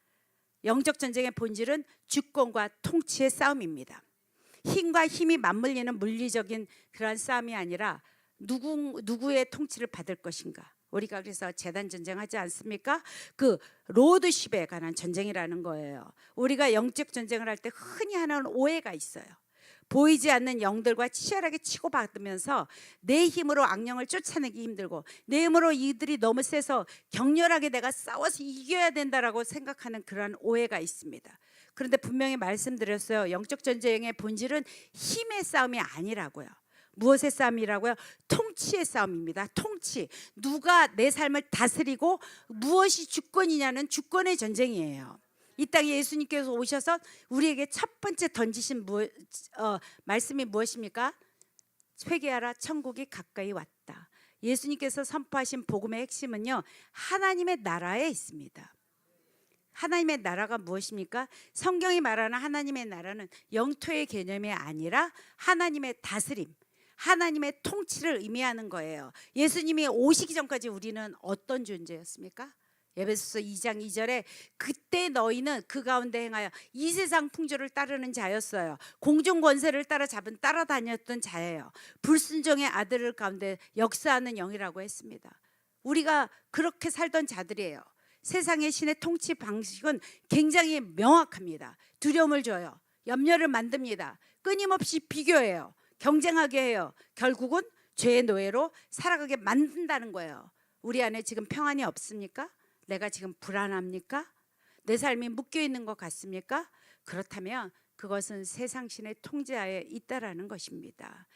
영적 전쟁의 본질은 주권과 통치의 싸움입니다. 힘과 힘이 맞물리는 물리적인 그러한 싸움이 아니라 누구의 통치를 받을 것인가. 우리가 그래서 재단 전쟁하지 않습니까? 그 로드십에 관한 전쟁이라는 거예요. 우리가 영적 전쟁을 할 때 흔히 하는 오해가 있어요. 보이지 않는 영들과 치열하게 치고받으면서 내 힘으로 악령을 쫓아내기 힘들고, 내 힘으로 이들이 너무 세서 격렬하게 내가 싸워서 이겨야 된다라고 생각하는 그러한 오해가 있습니다. 그런데 분명히 말씀드렸어요. 영적 전쟁의 본질은 힘의 싸움이 아니라고요. 무엇의 싸움이라고요? 통치의 싸움입니다. 통치. 누가 내 삶을 다스리고 무엇이 주권이냐는 주권의 전쟁이에요. 이 땅에 예수님께서 오셔서 우리에게 첫 번째 던지신 말씀이 무엇입니까? 회개하라, 천국이 가까이 왔다. 예수님께서 선포하신 복음의 핵심은요, 하나님의 나라에 있습니다. 하나님의 나라가 무엇입니까? 성경이 말하는 하나님의 나라는 영토의 개념이 아니라 하나님의 다스림, 하나님의 통치를 의미하는 거예요. 예수님이 오시기 전까지 우리는 어떤 존재였습니까? 에베소서 2장 2절에 그때 너희는 그 가운데 행하여 이 세상 풍조를 따르는 자였어요. 공중 권세를 따라다녔던 자예요. 불순종의 아들을 가운데 역사하는 영이라고 했습니다. 우리가 그렇게 살던 자들이에요. 세상의 신의 통치 방식은 굉장히 명확합니다. 두려움을 줘요. 염려를 만듭니다. 끊임없이 비교해요. 경쟁하게 해요. 결국은 죄의 노예로 살아가게 만든다는 거예요. 우리 안에 지금 평안이 없습니까? 내가 지금 불안합니까? 내 삶이 묶여 있는 것 같습니까? 그렇다면 그것은 세상 신의 통제하에 있다라는 것입니다.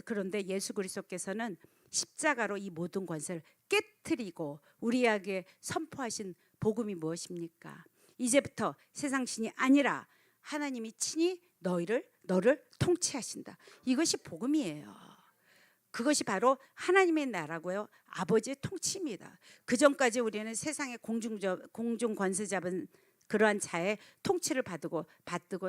그런데 예수 그리스도께서는 십자가로 이 모든 권세를 깨트리고 우리에게 선포하신 복음이 무엇입니까? 이제부터 세상 신이 아니라 하나님이 친히 너를 통치하신다. 이것이 복음이에요. 그것이 바로 하나님의 나라고요. 아버지의 통치입니다. 그 전까지 우리는 세상의 공중 권세 잡은 그러한 자의 통치를 받고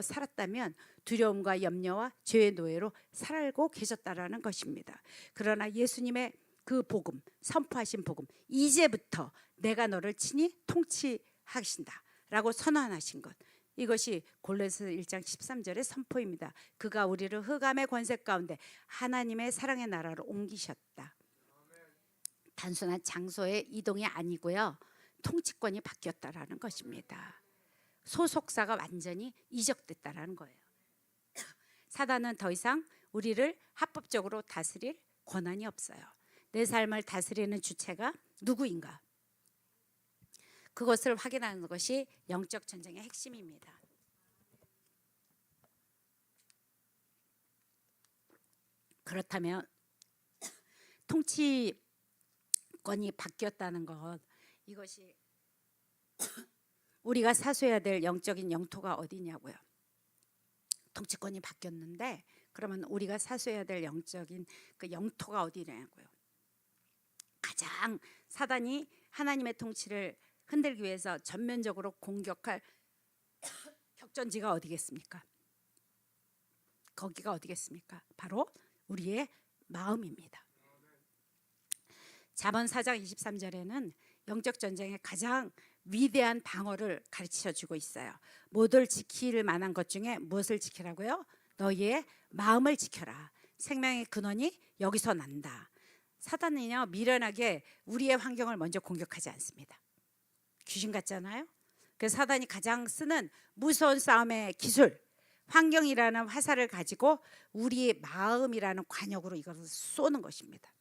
살았다면 두려움과 염려와 죄의 노예로 살고 계셨다라는 것입니다. 그러나 예수님의 그 복음, 선포하신 복음, 이제부터 내가 너를 친히 통치하신다라고 선언하신 것, 이것이 골로새 1장 13절의 선포입니다. 그가 우리를 흑암의 권세 가운데 하나님의 사랑의 나라로 옮기셨다. 단순한 장소의 이동이 아니고요, 통치권이 바뀌었다라는 것입니다. 소속사가 완전히 이적됐다라는 거예요. 사단은 더 이상 우리를 합법적으로 다스릴 권한이 없어요. 내 삶을 다스리는 주체가 누구인가? 그것을 확인하는 것이 영적 전쟁의 핵심입니다. 그렇다면 통치권이 바뀌었다는 것, 이것이 우리가 사수해야 될 영적인 영토가 어디냐고요. 통치권이 바뀌었는데 그러면 우리가 사수해야 될 영적인 그 영토가 어디냐고요. 가장 사단이 하나님의 통치를 흔들기 위해서 전면적으로 공격할 격전지가 어디겠습니까? 거기가 어디겠습니까? 바로 우리의 마음입니다. 잠언 4장 23절에는 영적 전쟁의 가장 위대한 방어를 가르쳐 주고 있어요. 모두를 지킬 만한 것 중에 무엇을 지키라고요? 너희의 마음을 지켜라. 생명의 근원이 여기서 난다. 사단은요, 미련하게 우리의 환경을 먼저 공격하지 않습니다. 귀신 같잖아요. 그래서 사단이 가장 쓰는 무서운 싸움의 기술, 환경이라는 화살을 가지고 우리의 마음이라는 관역으로 이것을 쏘는 것입니다.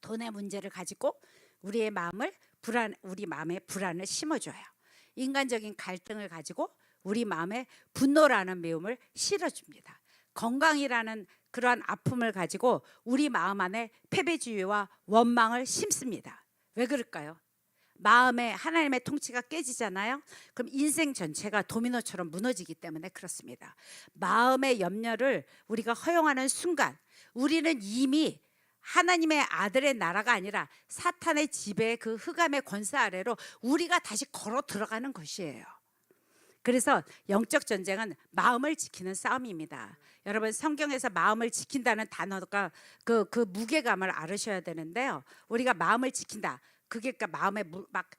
돈의 문제를 가지고 우리 마음에 불안을 심어줘요. 인간적인 갈등을 가지고 우리 마음에 분노라는 매움을 실어줍니다. 건강이라는 그러한 아픔을 가지고 우리 마음 안에 패배주의와 원망을 심습니다. 왜 그럴까요? 마음에 하나님의 통치가 깨지잖아요. 그럼 인생 전체가 도미노처럼 무너지기 때문에 그렇습니다. 마음의 염려를 우리가 허용하는 순간 우리는 이미 하나님의 아들의 나라가 아니라 사탄의 지배의 그 흑암의 권세 아래로 우리가 다시 걸어 들어가는 것이에요. 그래서 영적 전쟁은 마음을 지키는 싸움입니다. 여러분, 성경에서 마음을 지킨다는 단어가 그 무게감을 알으셔야 되는데요. 우리가 마음을 지킨다, 그게 그러니까 마음에 막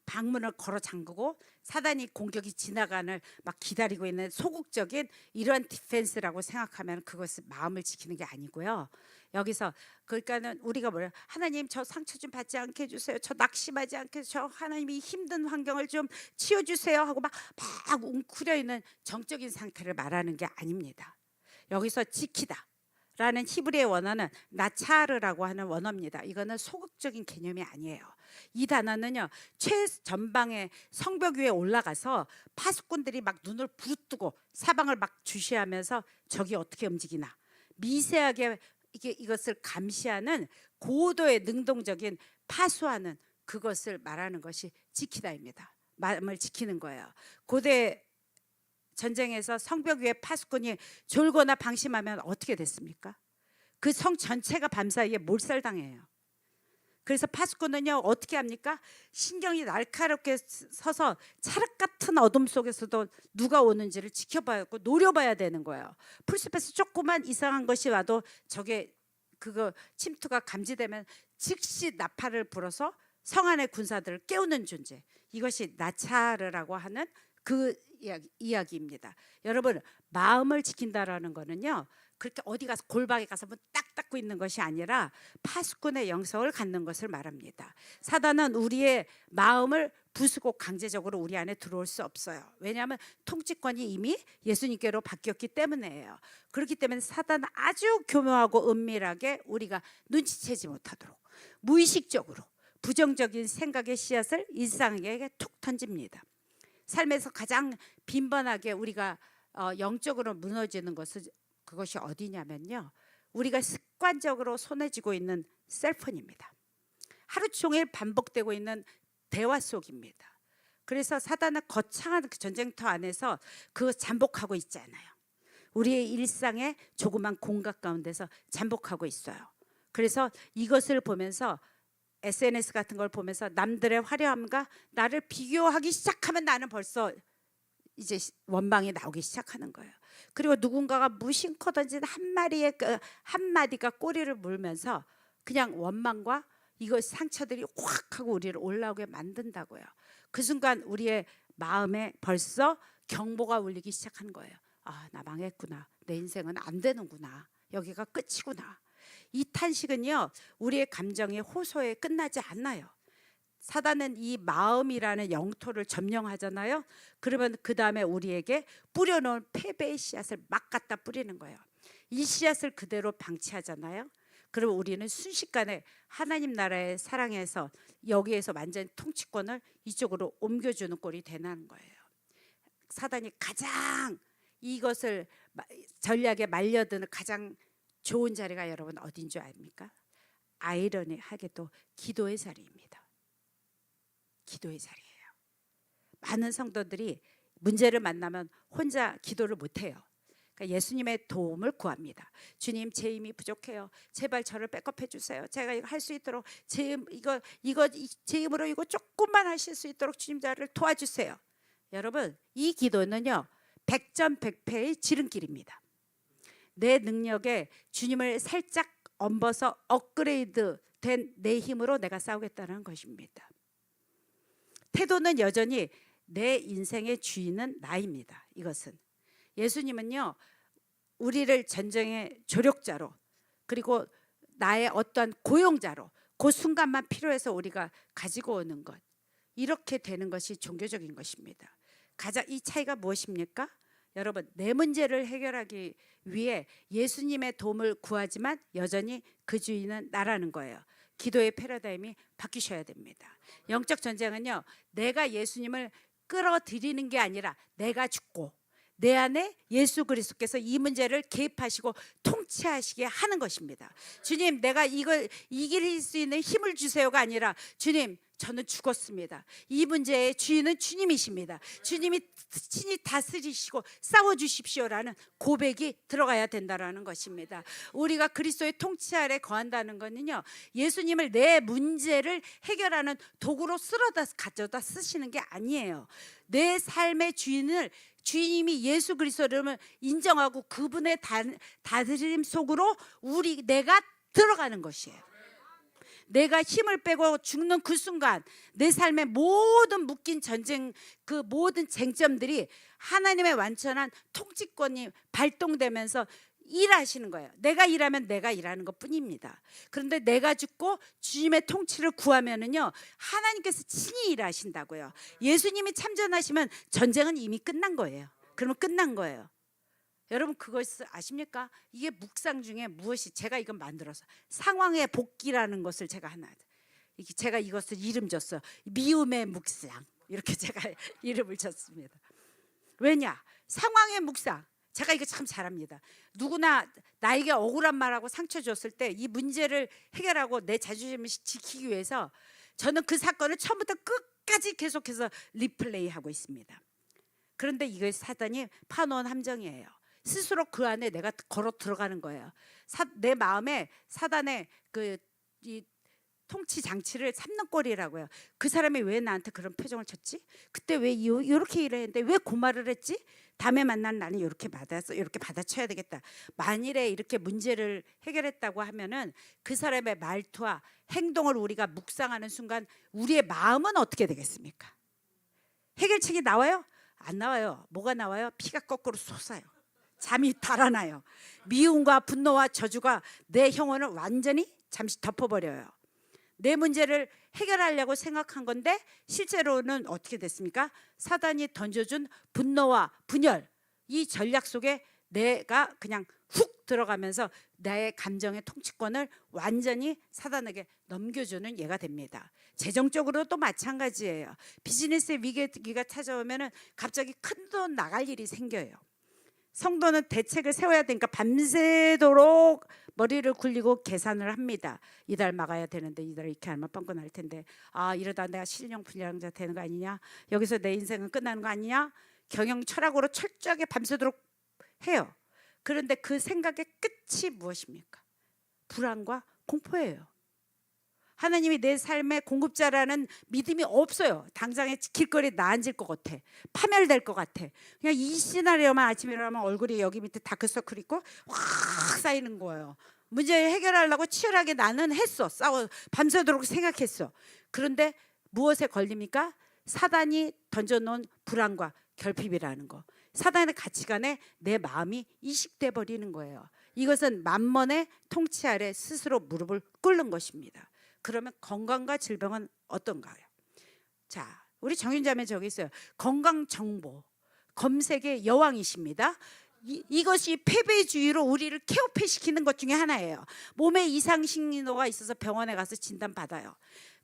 방문을 걸어 잠그고 사단이 공격이 지나가는 막 기다리고 있는 소극적인 이런 디펜스라고 생각하면 그것은 마음을 지키는 게 아니고요. 여기서 그러니까는 우리가 뭐래요? 하나님, 저 상처 좀 받지 않게 해주세요. 저 낙심하지 않게, 저 하나님이 힘든 환경을 좀 치워주세요 하고 막 웅크려 있는 정적인 상태를 말하는 게 아닙니다. 여기서 지키다 라는 히브리의 원어는 나차르라고 하는 원어입니다. 이거는 소극적인 개념이 아니에요. 이 단어는요, 최전방의 성벽 위에 올라가서 파수꾼들이 막 눈을 부릅뜨고 사방을 막 주시하면서 적이 어떻게 움직이나 미세하게 이것을 감시하는 고도의 능동적인 파수하는 그것을 말하는 것이 지키다입니다. 마음을 지키는 거예요. 고대 전쟁에서 성벽 위에 파수꾼이 졸거나 방심하면 어떻게 됐습니까? 그 성 전체가 밤사이에 몰살당해요. 그래서 파수꾼은요, 어떻게 합니까? 신경이 날카롭게 서서 찰흙 같은 어둠 속에서도 누가 오는지를 지켜봐야 하고 노려봐야 되는 거예요. 풀숲에서 조그만 이상한 것이 와도 저게 그거 침투가 감지되면 즉시 나팔을 불어서 성 안의 군사들을 깨우는 존재, 이것이 나차르라고 하는 그 이야기입니다. 여러분, 마음을 지킨다라는 거는요, 그렇게 어디 가서 골방에 가서 문 딱 닫고 있는 것이 아니라 파수꾼의 영성을 갖는 것을 말합니다. 사단은 우리의 마음을 부수고 강제적으로 우리 안에 들어올 수 없어요. 왜냐하면 통치권이 이미 예수님께로 바뀌었기 때문에요. 그렇기 때문에 사단은 아주 교묘하고 은밀하게 우리가 눈치채지 못하도록 무의식적으로 부정적인 생각의 씨앗을 일상에게 툭 던집니다. 삶에서 가장 빈번하게 우리가 영적으로 무너지는 것은 그것이 어디냐면요, 우리가 습관적으로 손에 쥐고 있는 셀폰입니다. 하루 종일 반복되고 있는 대화 속입니다. 그래서 사단은 거창한 전쟁터 안에서 그 잠복하고 있잖아요. 우리의 일상의 조그만 공간 가운데서 잠복하고 있어요. 그래서 이것을 보면서 SNS 같은 걸 보면서 남들의 화려함과 나를 비교하기 시작하면 나는 벌써 이제 원망이 나오기 시작하는 거예요. 그리고 누군가가 무심코 던진 한 마디가 꼬리를 물면서 그냥 원망과 이거 상처들이 확 하고 우리를 올라오게 만든다고요. 그 순간 우리의 마음에 벌써 경보가 울리기 시작한 거예요. 아, 나 망했구나. 내 인생은 안 되는구나. 여기가 끝이구나. 이 탄식은요, 우리의 감정의 호소에 끝나지 않아요. 사단은 이 마음이라는 영토를 점령하잖아요. 그러면 그 다음에 우리에게 뿌려놓은 패배의 씨앗을 막 갖다 뿌리는 거예요. 이 씨앗을 그대로 방치하잖아요. 그럼 우리는 순식간에 하나님 나라의 사랑에서 여기에서 완전히 통치권을 이쪽으로 옮겨주는 꼴이 되는 거예요. 사단이 가장 이것을 전략에 말려드는 가장 좋은 자리가 여러분 어딘 줄 압니까? 아이러니하게도 기도의 자리입니다. 기도의 자리예요. 많은 성도들이 문제를 만나면 혼자 기도를 못해요. 그러니까 예수님의 도움을 구합니다. 주님, 제 힘이 부족해요. 제발 저를 백업해 주세요. 제가 이거 할 수 있도록 제 힘으로 이거 조금만 하실 수 있도록 주님 저를 도와주세요. 여러분, 이 기도는요 100점100패의 지름길입니다. 내 능력에 주님을 살짝 얹어서 업그레이드 된 내 힘으로 내가 싸우겠다는 것입니다. 태도는 여전히 내 인생의 주인은 나입니다. 이것은 예수님은요 우리를 전쟁의 조력자로 그리고 나의 어떠한 고용자로 그 순간만 필요해서 우리가 가지고 오는 것, 이렇게 되는 것이 종교적인 것입니다. 가장 이 차이가 무엇입니까? 여러분, 내 문제를 해결하기 위해 예수님의 도움을 구하지만 여전히 그 주인은 나라는 거예요. 기도의 패러다임이 바뀌셔야 됩니다. 영적 전쟁은요 내가 예수님을 끌어들이는 게 아니라 내가 죽고 내 안에 예수 그리스도께서 이 문제를 개입하시고 통치하시게 하는 것입니다. 주님, 내가 이걸 이길 수 있는 힘을 주세요가 아니라 주님, 저는 죽었습니다. 이 문제의 주인은 주님이십니다. 주님이 친히 다스리시고 싸워주십시오라는 고백이 들어가야 된다라는 것입니다. 우리가 그리스도의 통치 아래 거한다는 것은요 예수님을 내 문제를 해결하는 도구로 가져다 쓰시는 게 아니에요. 내 삶의 주인님이 예수 그리스도를 인정하고 그분의 다스림 속으로 내가 들어가는 것이에요. 내가 힘을 빼고 죽는 그 순간 내 삶의 모든 묶인 전쟁, 그 모든 쟁점들이 하나님의 완전한 통치권이 발동되면서 일하시는 거예요. 내가 일하면 내가 일하는 것 뿐입니다. 그런데 내가 죽고 주님의 통치를 구하면은요 하나님께서 친히 일하신다고요. 예수님이 참전하시면 전쟁은 이미 끝난 거예요. 그러면 끝난 거예요. 여러분, 그것을 아십니까? 이게 묵상 중에 무엇이, 제가 이건 만들어서 상황의 복귀라는 것을 제가 이것을 이름 줬어요. 미움의 묵상, 이렇게 제가 이름을 줬습니다. 왜냐? 상황의 묵상. 제가 이거 참 잘합니다. 누구나 나에게 억울한 말하고 상처 줬을 때 이 문제를 해결하고 내 자존심을 지키기 위해서 저는 그 사건을 처음부터 끝까지 계속해서 리플레이하고 있습니다. 그런데 이게 사단이 파놓은 함정이에요. 스스로 그 안에 내가 걸어 들어가는 거예요. 내 마음에 사단의 이 통치 장치를 삼는 꼴이라고요. 그 사람이 왜 나한테 그런 표정을 쳤지? 그때 왜 이렇게 일을 했는데 왜 그 말을 했지? 다음에 만난 나는 이렇게 받아쳐야 되겠다. 만일에 이렇게 문제를 해결했다고 하면은 그 사람의 말투와 행동을 우리가 묵상하는 순간 우리의 마음은 어떻게 되겠습니까? 해결책이 나와요? 안 나와요. 뭐가 나와요? 피가 거꾸로 솟아요. 잠이 달아나요. 미움과 분노와 저주가 내 영혼을 완전히 잠시 덮어버려요. 내 문제를 해결하려고 생각한 건데 실제로는 어떻게 됐습니까? 사단이 던져준 분노와 분열, 이 전략 속에 내가 그냥 훅 들어가면서 나의 감정의 통치권을 완전히 사단에게 넘겨주는 예가 됩니다. 재정적으로도 마찬가지예요. 비즈니스의 위기가 찾아오면 갑자기 큰 돈 나갈 일이 생겨요. 성도는 대책을 세워야 되니까 밤새도록 머리를 굴리고 계산을 합니다. 이달 막아야 되는데 이달 이렇게 하면 뻥끗 날 텐데, 아 이러다 내가 실령 불량자 되는 거 아니냐, 여기서 내 인생은 끝나는 거 아니냐, 경영 철학으로 철저하게 밤새도록 해요. 그런데 그 생각의 끝이 무엇입니까? 불안과 공포예요. 하나님이 내 삶의 공급자라는 믿음이 없어요. 당장에 길거리에 나 앉을 것 같아. 파멸될 것 같아. 그냥 이 시나리오만 아침에 일어나면 얼굴이 여기 밑에 다크서클 있고 확 쌓이는 거예요. 문제 해결하려고 치열하게 나는 했어. 밤새도록 생각했어. 그런데 무엇에 걸립니까? 사단이 던져놓은 불안과 결핍이라는 거. 사단의 가치관에 내 마음이 이식돼 버리는 거예요. 이것은 만몬의 통치 아래 스스로 무릎을 꿇는 것입니다. 그러면 건강과 질병은 어떤가요? 자, 우리 정윤자매 저기 있어요. 건강 정보 검색의 여왕이십니다. 이것이 패배주의로 우리를 케어패시키는 것 중에 하나예요. 몸에 이상 신호가 있어서 병원에 가서 진단받아요.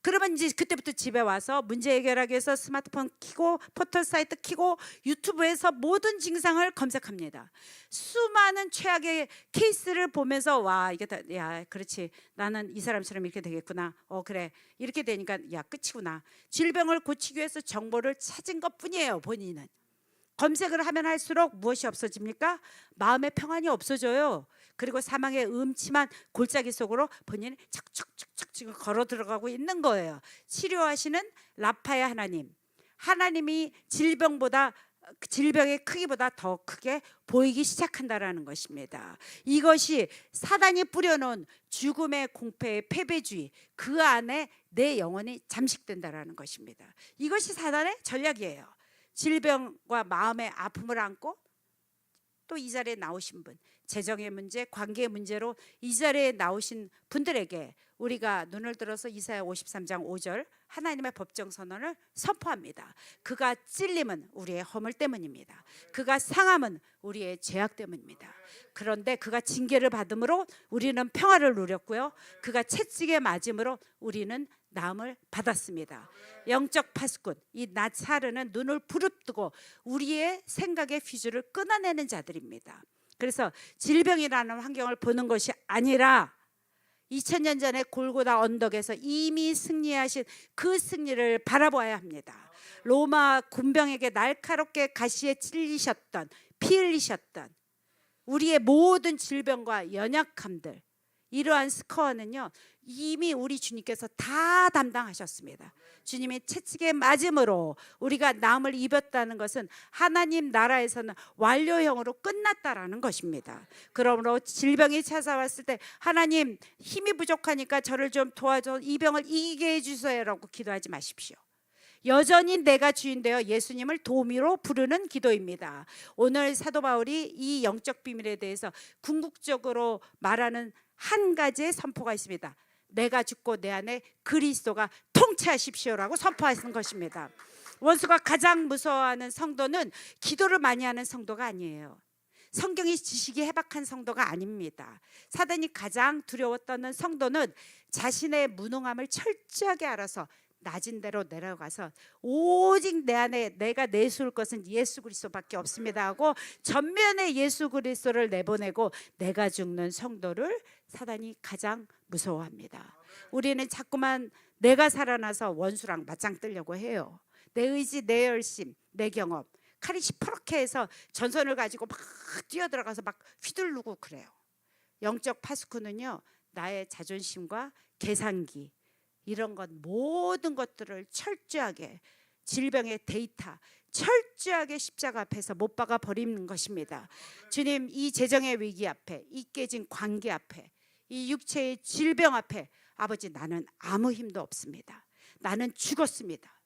그러면 이제 그때부터 집에 와서 문제 해결하기 위해서 스마트폰 켜고 포털 사이트 켜고 유튜브에서 모든 증상을 검색합니다. 수많은 최악의 케이스를 보면서 와 이게 다, 야 그렇지 나는 이 사람처럼 이렇게 되겠구나. 그래 이렇게 되니까 야 끝이구나. 질병을 고치기 위해서 정보를 찾은 것뿐이에요. 본인은. 검색을 하면 할수록 무엇이 없어집니까? 마음의 평안이 없어져요. 그리고 사망의 음침한 골짜기 속으로 본인이 척척척척 지금 걸어 들어가고 있는 거예요. 치료하시는 라파의 하나님, 하나님이 질병의 크기보다 더 크게 보이기 시작한다라는 것입니다. 이것이 사단이 뿌려놓은 죽음의 공패의 패배주의, 그 안에 내 영혼이 잠식된다라는 것입니다. 이것이 사단의 전략이에요. 질병과 마음의 아픔을 안고 또 이 자리에 나오신 분, 재정의 문제, 관계의 문제로 이 자리에 나오신 분들에게 우리가 눈을 들어서 이사야 53장 5절 하나님의 법정 선언을 선포합니다. 그가 찔림은 우리의 허물 때문입니다. 그가 상함은 우리의 죄악 때문입니다. 그런데 그가 징계를 받음으로 우리는 평화를 누렸고요. 그가 채찍에 맞음으로 우리는 나음을 받았습니다. 영적 파수꾼, 이 나사르는 눈을 부릅뜨고 우리의 생각의 휘주를 끊어내는 자들입니다. 그래서 질병이라는 환경을 보는 것이 아니라 2000년 전에 골고다 언덕에서 이미 승리하신 그 승리를 바라보아야 합니다. 로마 군병에게 날카롭게 가시에 찔리셨던, 피 흘리셨던 우리의 모든 질병과 연약함들, 이러한 스코어는요 이미 우리 주님께서 다 담당하셨습니다. 주님의 채찍에 맞음으로 우리가 나음을 입었다는 것은 하나님 나라에서는 완료형으로 끝났다라는 것입니다. 그러므로 질병이 찾아왔을 때 하나님 힘이 부족하니까 저를 좀 도와줘, 이 병을 이기게 해주세요라고 기도하지 마십시오. 여전히 내가 주인되어 예수님을 도우미로 부르는 기도입니다. 오늘 사도 바울이 이 영적 비밀에 대해서 궁극적으로 말하는 한 가지의 선포가 있습니다. 내가 죽고 내 안에 그리스도가 통치하십시오라고 선포하시는 것입니다. 원수가 가장 무서워하는 성도는 기도를 많이 하는 성도가 아니에요. 성경의 지식이 해박한 성도가 아닙니다. 사단이 가장 두려워 떠는 성도는 자신의 무능함을 철저하게 알아서 낮은 데로 내려가서 오직 내 안에 내가 내세울 것은 예수 그리스도밖에 없습니다 하고 전면에 예수 그리스도를 내보내고 내가 죽는 성도를 사단이 가장 무서워합니다. 우리는 자꾸만 내가 살아나서 원수랑 맞짱 뜨려고 해요. 내 의지, 내 열심, 내 경험, 칼이 시퍼렇게 해서 전선을 가지고 막 뛰어들어가서 막 휘두르고 그래요. 영적 파수꾼은요 나의 자존심과 계산기 이런 것 모든 것들을 철저하게 질병의 데이터 철저하게 십자가 앞에서 못 박아 버리는 것입니다. 주님 이 재정의 위기 앞에 이 깨진 관계 앞에 이 육체의 질병 앞에 아버지 나는 아무 힘도 없습니다. 나는 죽었습니다.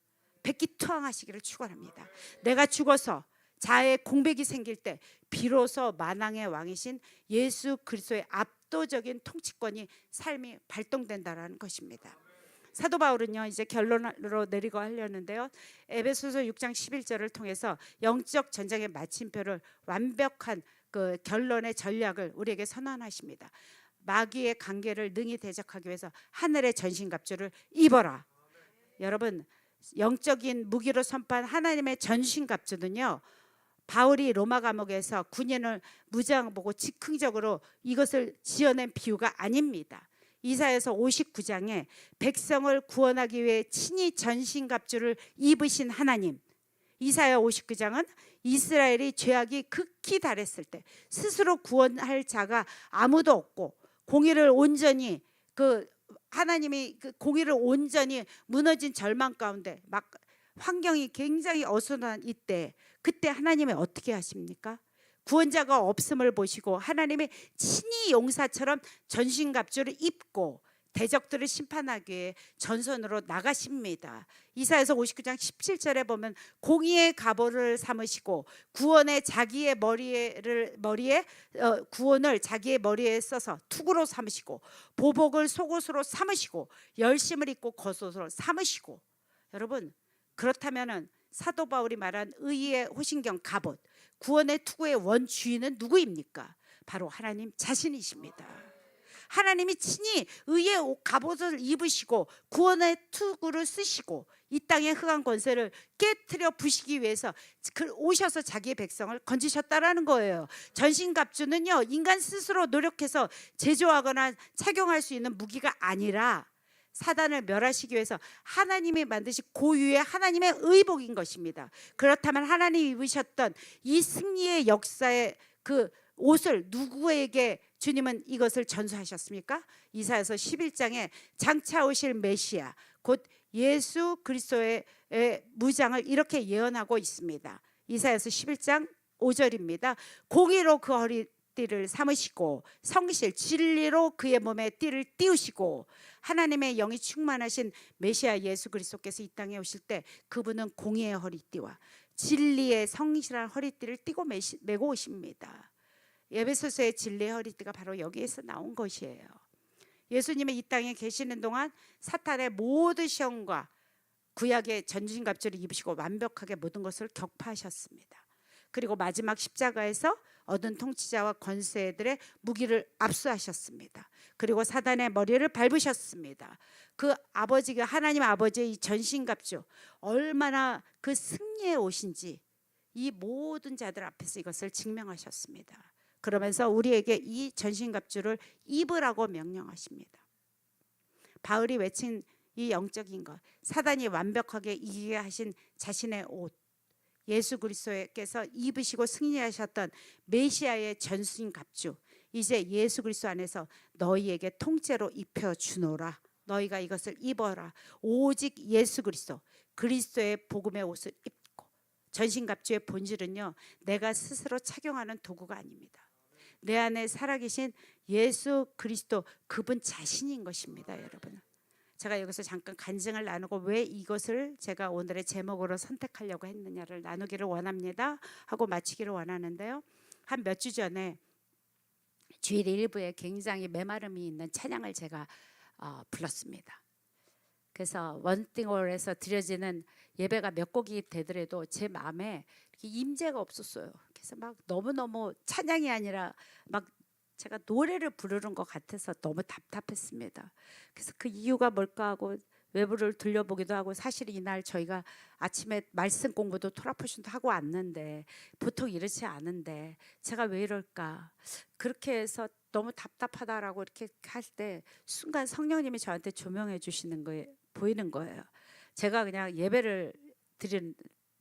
백기투항하시기를 축원합니다. 내가 죽어서 자아의 공백이 생길 때 비로소 만왕의 왕이신 예수 그리스도의 압도적인 통치권이 삶이 발동된다라는 것입니다. 사도 바울은요 이제 결론으로 내리고 하려는데요 에베소서 6장 11절을 통해서 영적 전쟁의 마침표를 완벽한 그 결론의 전략을 우리에게 선언하십니다. 마귀의 관계를 능히 대적하기 위해서 하늘의 전신갑주를 입어라. 여러분 영적인 무기로 선포한 하나님의 전신갑주는요 바울이 로마 감옥에서 군인을 무장하고 즉흥적으로 이것을 지어낸 비유가 아닙니다. 이사야서 59장에 백성을 구원하기 위해 친히 전신갑주를 입으신 하나님, 이사야 59장은 이스라엘이 죄악이 극히 달했을 때 스스로 구원할 자가 아무도 없고 공의를 온전히 하나님이 공의를 온전히 무너진 절망 가운데 막 환경이 굉장히 어수선한 이때, 그때 하나님이 어떻게 하십니까? 구원자가 없음을 보시고 하나님이 친히 용사처럼 전신갑주를 입고 대적들을 심판하기 위해 전선으로 나가십니다. 이사야서 59장 17절에 보면 공의의 갑옷을 삼으시고 구원을 자기의 머리에 써서 투구로 삼으시고 보복을 속옷으로 삼으시고 열심을 입고 겉옷으로 삼으시고. 여러분, 그렇다면은 사도 바울이 말한 의의 호신경 갑옷, 구원의 투구의 원주인은 누구입니까? 바로 하나님 자신이십니다. 하나님이 친히 의의 갑옷을 입으시고 구원의 투구를 쓰시고 이 땅의 흑암 권세를 깨트려 부시기 위해서 오셔서 자기의 백성을 건지셨다라는 거예요. 전신갑주는요, 인간 스스로 노력해서 제조하거나 착용할 수 있는 무기가 아니라 사단을 멸하시기 위해서 하나님이 만드신 고유의 하나님의 의복인 것입니다. 그렇다면 하나님이 입으셨던 이 승리의 역사의 그 옷을 누구에게 주님은 이것을 전수하셨습니까? 이사야서 11장에 장차 오실 메시아 곧 예수 그리스도의 무장을 이렇게 예언하고 있습니다. 이사야서 11장 5절입니다. 공의로 그 허리띠를 삼으시고 성실 진리로 그의 몸에 띠를 띄우시고. 하나님의 영이 충만하신 메시아 예수 그리스도께서 이 땅에 오실 때 그분은 공의의 허리띠와 진리의 성실한 허리띠를 띠고 메고 오십니다. 에베소서의 진리의 허리띠가 바로 여기에서 나온 것이에요. 예수님이 이 땅에 계시는 동안 사탄의 모든 시험과 구약의 전신갑주를 입으시고 완벽하게 모든 것을 격파하셨습니다. 그리고 마지막 십자가에서 얻은 통치자와 권세들의 무기를 압수하셨습니다. 그리고 사단의 머리를 밟으셨습니다. 그 아버지가 하나님 아버지의 이 전신갑주, 얼마나 그 승리의 옷인지 이 모든 자들 앞에서 이것을 증명하셨습니다. 그러면서 우리에게 이 전신갑주를 입으라고 명령하십니다. 바울이 외친 이 영적인 것, 사단이 완벽하게 이기게 하신 자신의 옷, 예수 그리스도께서 입으시고 승리하셨던 메시아의 전신갑주, 이제 예수 그리스도 안에서 너희에게 통째로 입혀주노라. 너희가 이것을 입어라. 오직 예수 그리스도의 복음의 옷을 입고. 전신갑주의 본질은요, 내가 스스로 착용하는 도구가 아닙니다. 내 안에 살아계신 예수 그리스도, 그분 자신인 것입니다. 여러분, 제가 여기서 잠깐 간증을 나누고 왜 이것을 제가 오늘의 제목으로 선택하려고 했느냐를 나누기를 원합니다 하고 마치기를 원하는데요, 한 몇 주 전에 주일 일부에 굉장히 메마름이 있는 찬양을 제가 불렀습니다. 그래서 원띵홀에서 드려지는 예배가 몇 곡이 되더라도 제 마음에 이렇게 임재가 없었어요. 그래서 막 너무너무 찬양이 아니라 막 제가 노래를 부르는 것 같아서 너무 답답했습니다. 그래서 그 이유가 뭘까 하고 외부를 돌려보기도 하고, 사실 이날 저희가 아침에 말씀 공부도 토라포션도 하고 왔는데 보통 이렇지 않은데 제가 왜 이럴까, 그렇게 해서 너무 답답하다라고 이렇게 할 때 순간 성령님이 저한테 조명해 주시는 거에 보이는 거예요. 제가 그냥 예배를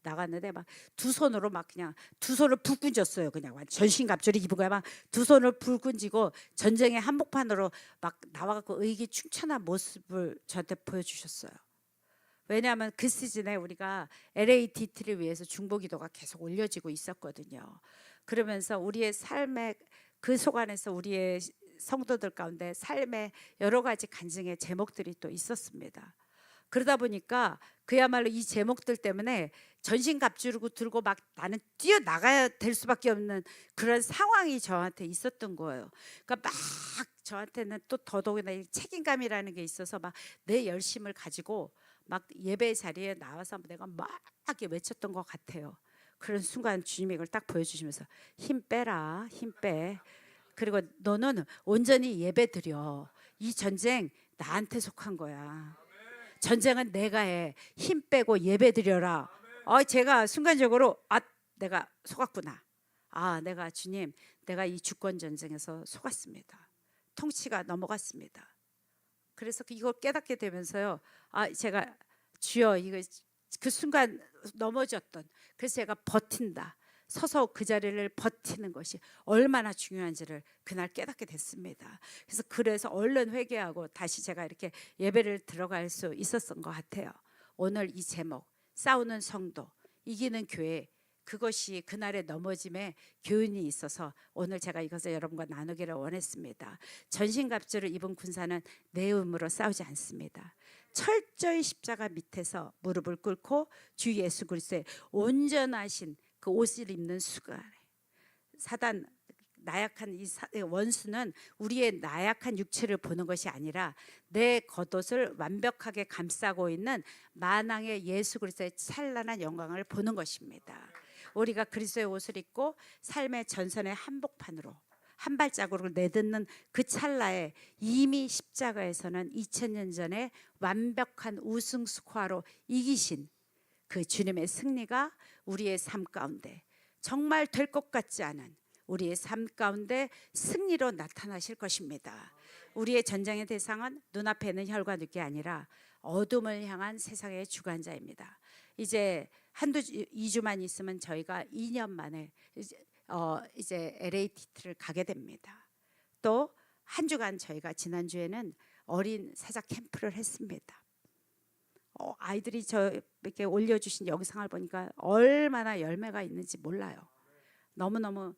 나갔는데 막 두 손으로 막 그냥 두 손을 불끈 쥐었어요. 그냥 전신갑주를 입은 거야. 막 두 손을 불끈 쥐고 전쟁의 한복판으로 막 나와갖고 의기충천한 모습을 저한테 보여주셨어요. 왜냐하면 그 시즌에 우리가 LADT를 위해서 중보기도가 계속 올려지고 있었거든요. 그러면서 우리의 삶의 그 속안에서 우리의 성도들 가운데 삶의 여러 가지 간증의 제목들이 또 있었습니다. 그러다 보니까 그야말로 이 제목들 때문에 전신갑주를 들고 막 나는 뛰어나가야 될 수밖에 없는 그런 상황이 저한테 있었던 거예요. 그러니까 막 저한테는 또 더더욱이나 책임감이라는 게 있어서 막 내 열심을 가지고 막 예배 자리에 나와서 내가 막 이렇게 외쳤던 것 같아요. 그런 순간 주님이 이걸 딱 보여주시면서 힘 빼라, 힘 빼. 그리고 너는 온전히 예배 드려. 이 전쟁 나한테 속한 거야. 전쟁은 내가 해. 힘 빼고 예배 드려라. 제가 순간적으로 내가 속았구나. 내가 주님, 내가 이 주권 전쟁에서 속았습니다. 통치가 넘어갔습니다. 그래서 이걸 깨닫게 되면서요, 제가 주여, 이거 그 순간 넘어졌던, 그래서 제가 버틴다, 서서 그 자리를 버티는 것이 얼마나 중요한지를 그날 깨닫게 됐습니다. 그래서 얼른 회개하고 다시 제가 이렇게 예배를 들어갈 수 있었던 것 같아요. 오늘 이 제목, 싸우는 성도, 이기는 교회, 그것이 그날의 넘어짐에 교훈이 있어서 오늘 제가 이것을 여러분과 나누기를 원했습니다. 전신갑주를 입은 군사는 내 힘으로 싸우지 않습니다. 철저히 십자가 밑에서 무릎을 꿇고 주 예수 그리스도의 온전하신 그 옷을 입는 순간에, 사단 나약한 이 원수는 우리의 나약한 육체를 보는 것이 아니라 내 겉옷을 완벽하게 감싸고 있는 만왕의 예수 그리스도의 찬란한 영광을 보는 것입니다. 우리가 그리스도의 옷을 입고 삶의 전선의 한복판으로 한 발자국을 내딛는 그 찰나에 이미 십자가에서는 2000년 전에 완벽한 우승 스코어로 이기신 그 주님의 승리가 우리의 삶 가운데 정말 될 것 같지 않은 우리의 삶 가운데 승리로 나타나실 것입니다. 우리의 전쟁의 대상은 눈앞에 있는 혈과 육이 아니라 어둠을 향한 세상의 주관자입니다. 이제 2주만 있으면 저희가 2년 만에 이제 LAT를 가게 됩니다. 또 한 주간 저희가 지난주에는 어린 사자 캠프를 했습니다. 아이들이 저에게 올려주신 영상을 보니까 얼마나 열매가 있는지 몰라요. 너무너무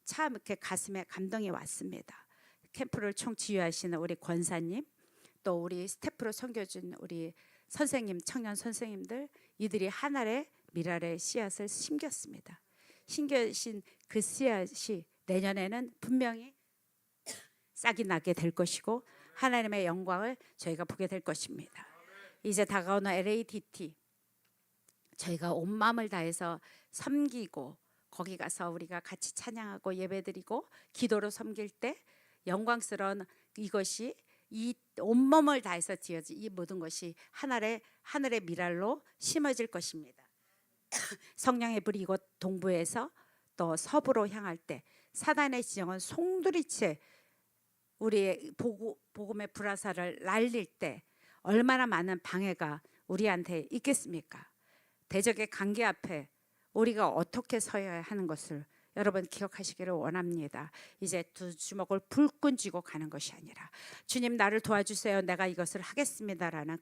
참 이렇게 가슴에 감동이 왔습니다. 캠프를 총지휘하시는 우리 권사님, 또 우리 스태프로 섬겨준 우리 선생님, 청년 선생님들, 이들이 한 알의 미랄의 씨앗을 심겼습니다. 심겨진 그 씨앗이 내년에는 분명히 싹이 나게 될 것이고 하나님의 영광을 저희가 보게 될 것입니다. 이제 다가오는 LATT, 저희가 온 마음을 다해서 섬기고 거기 가서 우리가 같이 찬양하고 예배드리고 기도로 섬길 때 영광스러운 이것이 이 온몸을 다해서 지어진 이 모든 것이 하늘의 미랄로 심어질 것입니다. 성령의 불이 이곳 동부에서 또 서부로 향할 때 사단의 지정은 송두리째 우리의 복음의 불화살을 날릴 때 얼마나 많은 방해가 우리한테 있겠습니까? 대적의 관계 앞에 우리가 어떻게 서야 하는 것을 여러분 기억하시기를 원합니다. 이제 두 주먹을 불끈 쥐고 가는 것이 아니라 주님 나를 도와주세요, 내가 이것을 하겠습니다라는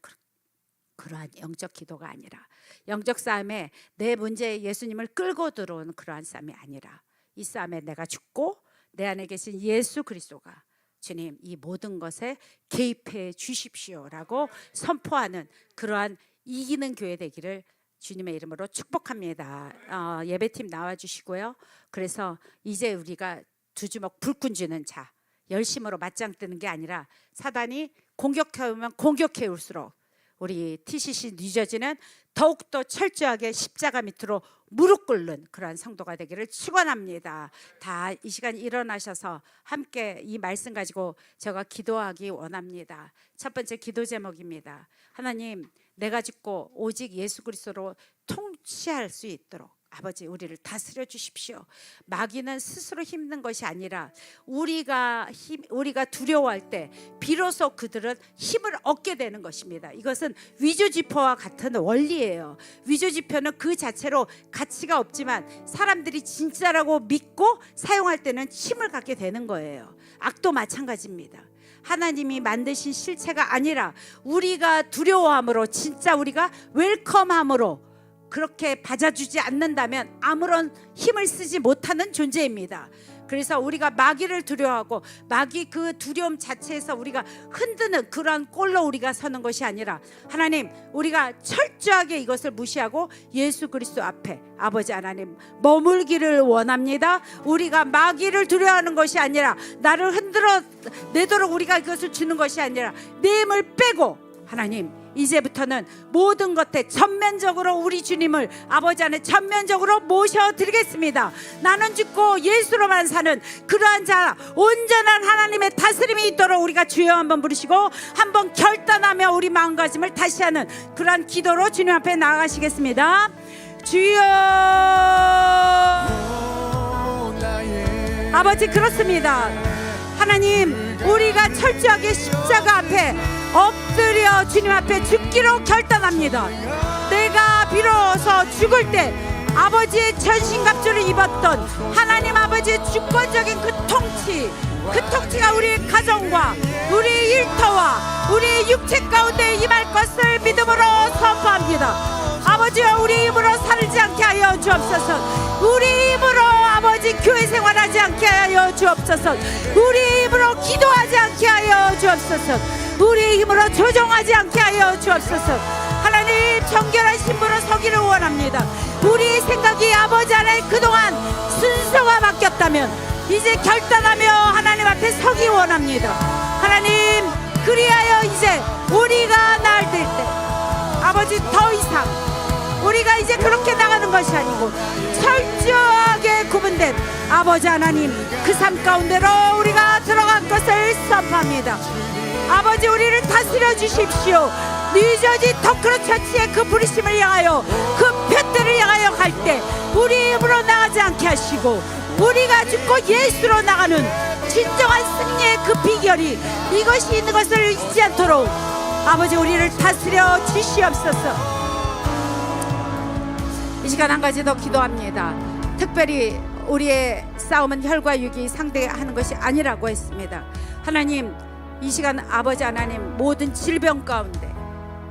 그러한 영적 기도가 아니라, 영적 싸움에 내 문제에 예수님을 끌고 들어오는 그러한 싸움이 아니라, 이 싸움에 내가 죽고 내 안에 계신 예수 그리스도가 주님 이 모든 것에 개입해 주십시오라고 선포하는 그러한 이기는 교회 되기를 주님의 이름으로 축복합니다. 예배팀 나와주시고요. 그래서 이제 우리가 두 주먹 불끈 쥐는 자, 열심으로 맞짱 뜨는 게 아니라 사단이 공격해오면 공격해올수록 우리 TCC 뉴저지는 더욱더 철저하게 십자가 밑으로 무릎 꿇는 그러한 성도가 되기를 축원합니다. 다 이 시간 일어나셔서 함께 이 말씀 가지고 제가 기도하기 원합니다. 첫 번째 기도 제목입니다. 하나님, 내가 죽고 오직 예수 그리스도로 통치할 수 있도록 아버지 우리를 다스려 주십시오. 마귀는 스스로 힘든 것이 아니라 우리가 두려워할 때 비로소 그들은 힘을 얻게 되는 것입니다. 이것은 위조지표와 같은 원리예요. 위조지표는 그 자체로 가치가 없지만 사람들이 진짜라고 믿고 사용할 때는 힘을 갖게 되는 거예요. 악도 마찬가지입니다. 하나님이 만드신 실체가 아니라 우리가 두려워함으로, 진짜 우리가 웰컴함으로 그렇게 받아주지 않는다면 아무런 힘을 쓰지 못하는 존재입니다. 그래서 우리가 마귀를 두려워하고 마귀 그 두려움 자체에서 우리가 흔드는 그러한 꼴로 우리가 서는 것이 아니라, 하나님 우리가 철저하게 이것을 무시하고 예수 그리스도 앞에 아버지 하나님 머물기를 원합니다. 우리가 마귀를 두려워하는 것이 아니라, 나를 흔들어 내도록 우리가 이것을 주는 것이 아니라 내 힘을 빼고, 하나님 이제부터는 모든 것에 전면적으로 우리 주님을 아버지 안에 전면적으로 모셔드리겠습니다. 나는 죽고 예수로만 사는 그러한 자, 온전한 하나님의 다스림이 있도록 우리가 주여 한번 부르시고 한번 결단하며 우리 마음가짐을 다시 하는 그러한 기도로 주님 앞에 나아가시겠습니다. 주여. 아버지, 그렇습니다. 하나님, 우리가 철저하게 십자가 앞에 엎드려 주님 앞에 죽기로 결단합니다. 내가 비로소 죽을 때 아버지의 전신갑주를 입었던 하나님 아버지의 주권적인 그 통치가 우리 가정과 우리 일터와 우리 육체 가운데 임할 것을 믿음으로 선포합니다. 아버지여, 우리 힘으로 살지 않게 하여 주옵소서. 우리 힘으로 아버지 교회 생활하지 않게 하여 주옵소서. 우리 힘으로 기도하지 않게 하여 주옵소서. 우리 힘으로 조종하지 않게 하여 주옵소서. 하나님, 정결한 신부로 서기를 원합니다. 우리 생각이 아버지 안에 그동안 순서가 바뀌었다면 이제 결단하며 하나님 앞에 서기 원합니다. 하나님, 그리하여 이제 우리가 나을 때 아버지, 더 이상 우리가 이제 그렇게 나가는 것이 아니고 철저하게 구분된 아버지 하나님, 그 삶 가운데로 우리가 들어갈 것을 선포합니다. 아버지, 우리를 다스려 주십시오. 뉴저지 더크로 처치의 그 부르심을 향하여, 그 표대를 향하여 갈 때 우리 힘으로 나가지 않게 하시고 우리가 죽고 예수로 나가는 진정한 승리의 그 비결이 이것이 있는 것을 잊지 않도록 아버지, 우리를 다스려 주시옵소서. 이 시간 한 가지 더 기도합니다. 특별히 우리의 싸움은 혈과 육이 상대하는 것이 아니라고 했습니다. 하나님, 이 시간 아버지 하나님, 모든 질병 가운데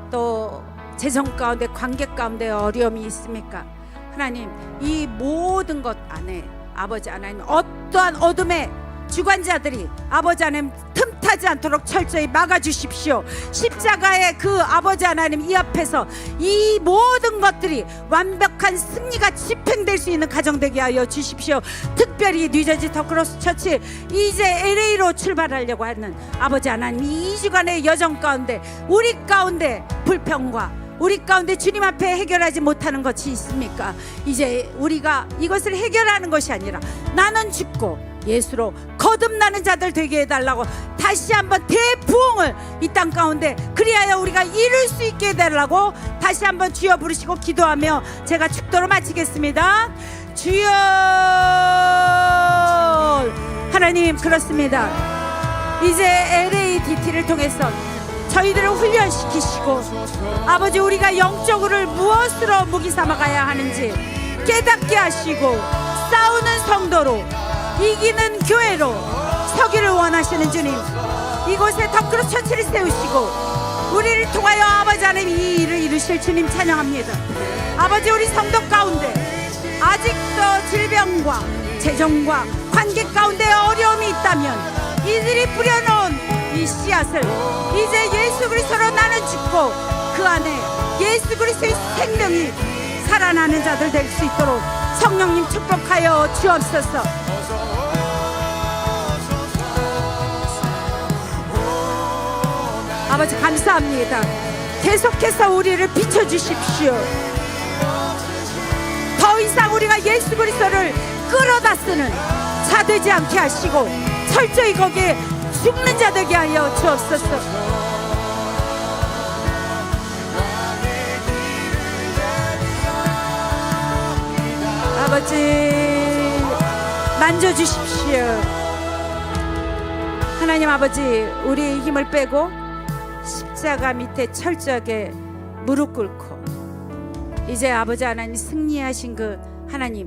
또 재정 가운데 관계 가운데 어려움이 있습니까? 하나님, 이 모든 것 안에 아버지 하나님, 어떠한 어둠의 주관자들이 아버지 하나님 틈타지 않도록 철저히 막아주십시오. 십자가의 그 아버지 하나님 이 앞에서 이 모든 것들이 완벽한 승리가 집행될 수 있는 가정 되게 하여 주십시오. 특별히 뉴저지 더크로스 처치 이제 LA로 출발하려고 하는 아버지 하나님, 이 2주간의 여정 가운데 우리 가운데 불평과 우리 가운데 주님 앞에 해결하지 못하는 것이 있습니까? 이제 우리가 이것을 해결하는 것이 아니라 나는 죽고 예수로 거듭나는 자들 되게 해달라고 다시 한번 대부흥을 이 땅 가운데 그리하여 우리가 이룰 수 있게 해달라고 다시 한번 주여 부르시고 기도하며 제가 축도로 마치겠습니다. 주여. 하나님, 그렇습니다. 이제 LADT를 통해서 저희들을 훈련시키시고 아버지, 우리가 영적으로 무엇으로 무기 삼아가야 하는지 깨닫게 하시고 싸우는 성도로 이기는 교회로 서기를 원하시는 주님, 이곳에 더크로 처치를 세우시고 우리를 통하여 아버지 하나님 이 일을 이루실 주님 찬양합니다. 아버지, 우리 성도 가운데 아직도 질병과 재정과 관계 가운데 어려움이 있다면 이들이 뿌려놓은 이 씨앗을 이제 예수 그리스도로 나는 죽고 그 안에 예수 그리스도의 생명이 살아나는 자들 될 수 있도록 성령님 축복하여 주옵소서. 아버지, 감사합니다. 계속해서 우리를 비춰주십시오. 더 이상 우리가 예수 그리스도를 끌어다 쓰는 자 되지 않게 하시고 철저히 거기에 죽는 자 되게 하여 주옵소서. 아버지, 만져주십시오. 하나님 아버지, 우리의 힘을 빼고 십자가 밑에 철저하게 무릎 꿇고 이제 아버지 하나님 승리하신 그 하나님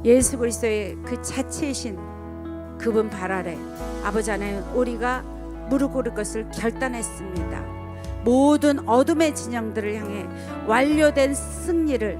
예수 그리스도의 그 자체이신 그분 발 아래 아버지 하나님 우리가 무릎 꿇을 것을 결단했습니다. 모든 어둠의 진영들을 향해 완료된 승리를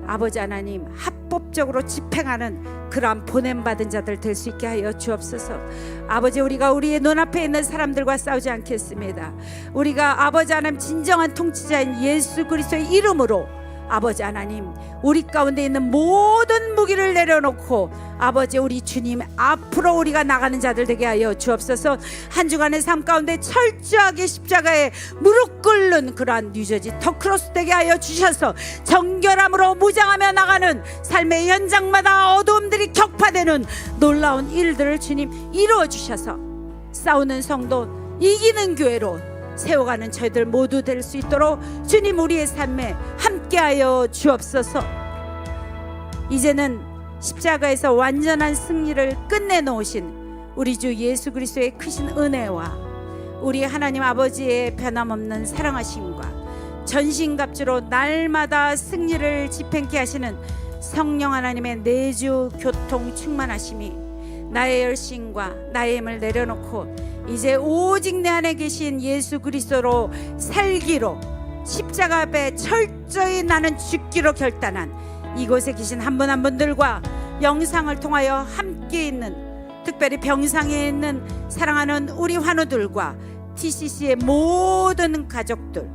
아버지 하나님 합법적으로 집행하는 그러한 보냄받은 자들 될 수 있게 하여 주옵소서. 아버지, 우리가 우리의 눈앞에 있는 사람들과 싸우지 않겠습니다. 우리가 아버지 하나님 진정한 통치자인 예수 그리스도의 이름으로 아버지 하나님 우리 가운데 있는 모든 무기를 내려놓고 아버지 우리 주님 앞으로 우리가 나가는 자들 되게 하여 주옵소서. 한 주간의 삶 가운데 철저하게 십자가에 무릎 꿇는 그러한 뉴저지 더크로스 되게 하여 주셔서 정결함으로 무장하며 나가는 삶의 현장마다 어두움들이 격파되는 놀라운 일들을 주님 이루어 주셔서 싸우는 성도, 이기는 교회로 세워가는 저희들 모두 될 수 있도록 주님 우리의 삶에 함께하여 주옵소서. 이제는 십자가에서 완전한 승리를 끝내놓으신 우리 주 예수 그리스도의 크신 은혜와 우리 하나님 아버지의 변함없는 사랑하심과 전신갑주로 날마다 승리를 집행케 하시는 성령 하나님의 내주 교통 충만하심이 나의 열심과 나의 힘을 내려놓고 이제 오직 내 안에 계신 예수 그리스도로 살기로 십자가 앞에 철저히 나는 죽기로 결단한 이곳에 계신 한 분 한 분들과 영상을 통하여 함께 있는, 특별히 병상에 있는 사랑하는 우리 환우들과 TCC의 모든 가족들,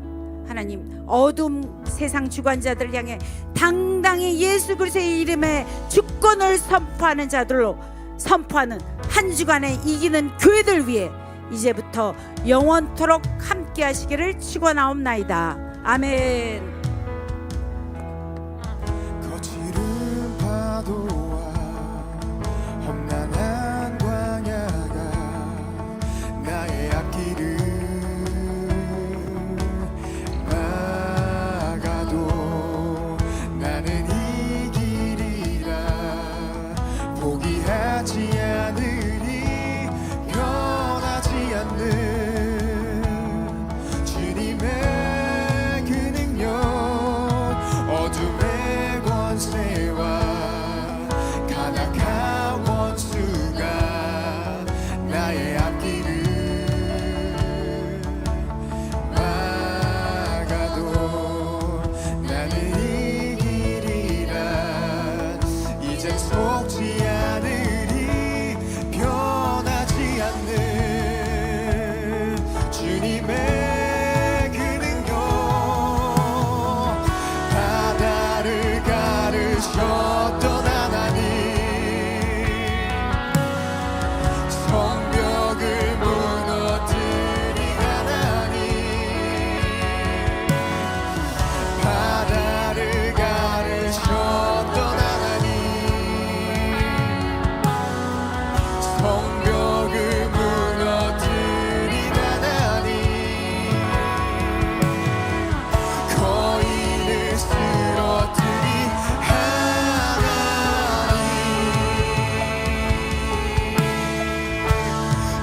하나님 어둠 세상 주관자들을 향해 당당히 예수 그리스도의 이름에 주권을 선포하는 자들로 선포하는 한 주간에 이기는 교회들 위해 이제부터 영원토록 함께 하시기를 축원하옵나이다. 아멘. 거칠은 파도와 험난한 광야가 나의 앞길을 막아도 나는 이 길이라 포기하지 않으리, 변하지 않는 주님의 그 능력, 어둠의 권세와 가나한 원수가 나의 앞길을 막아도 나는 이 길이라 이젠 속지 않으리, 변하지 않는 주님의 그 능력, 바다를 가르셨던 하나님, 성벽을 무너뜨린 하나님, 바다를 가르셨던 하나님, 성벽을 무너뜨린 하나님, 거인을 쓰러뜨린 하나님,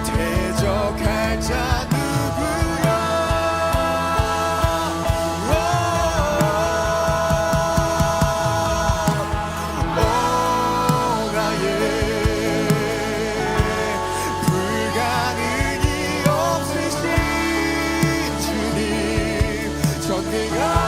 대적할 자 누구여? 오 나의 불가능이 없으신 주님, 전능한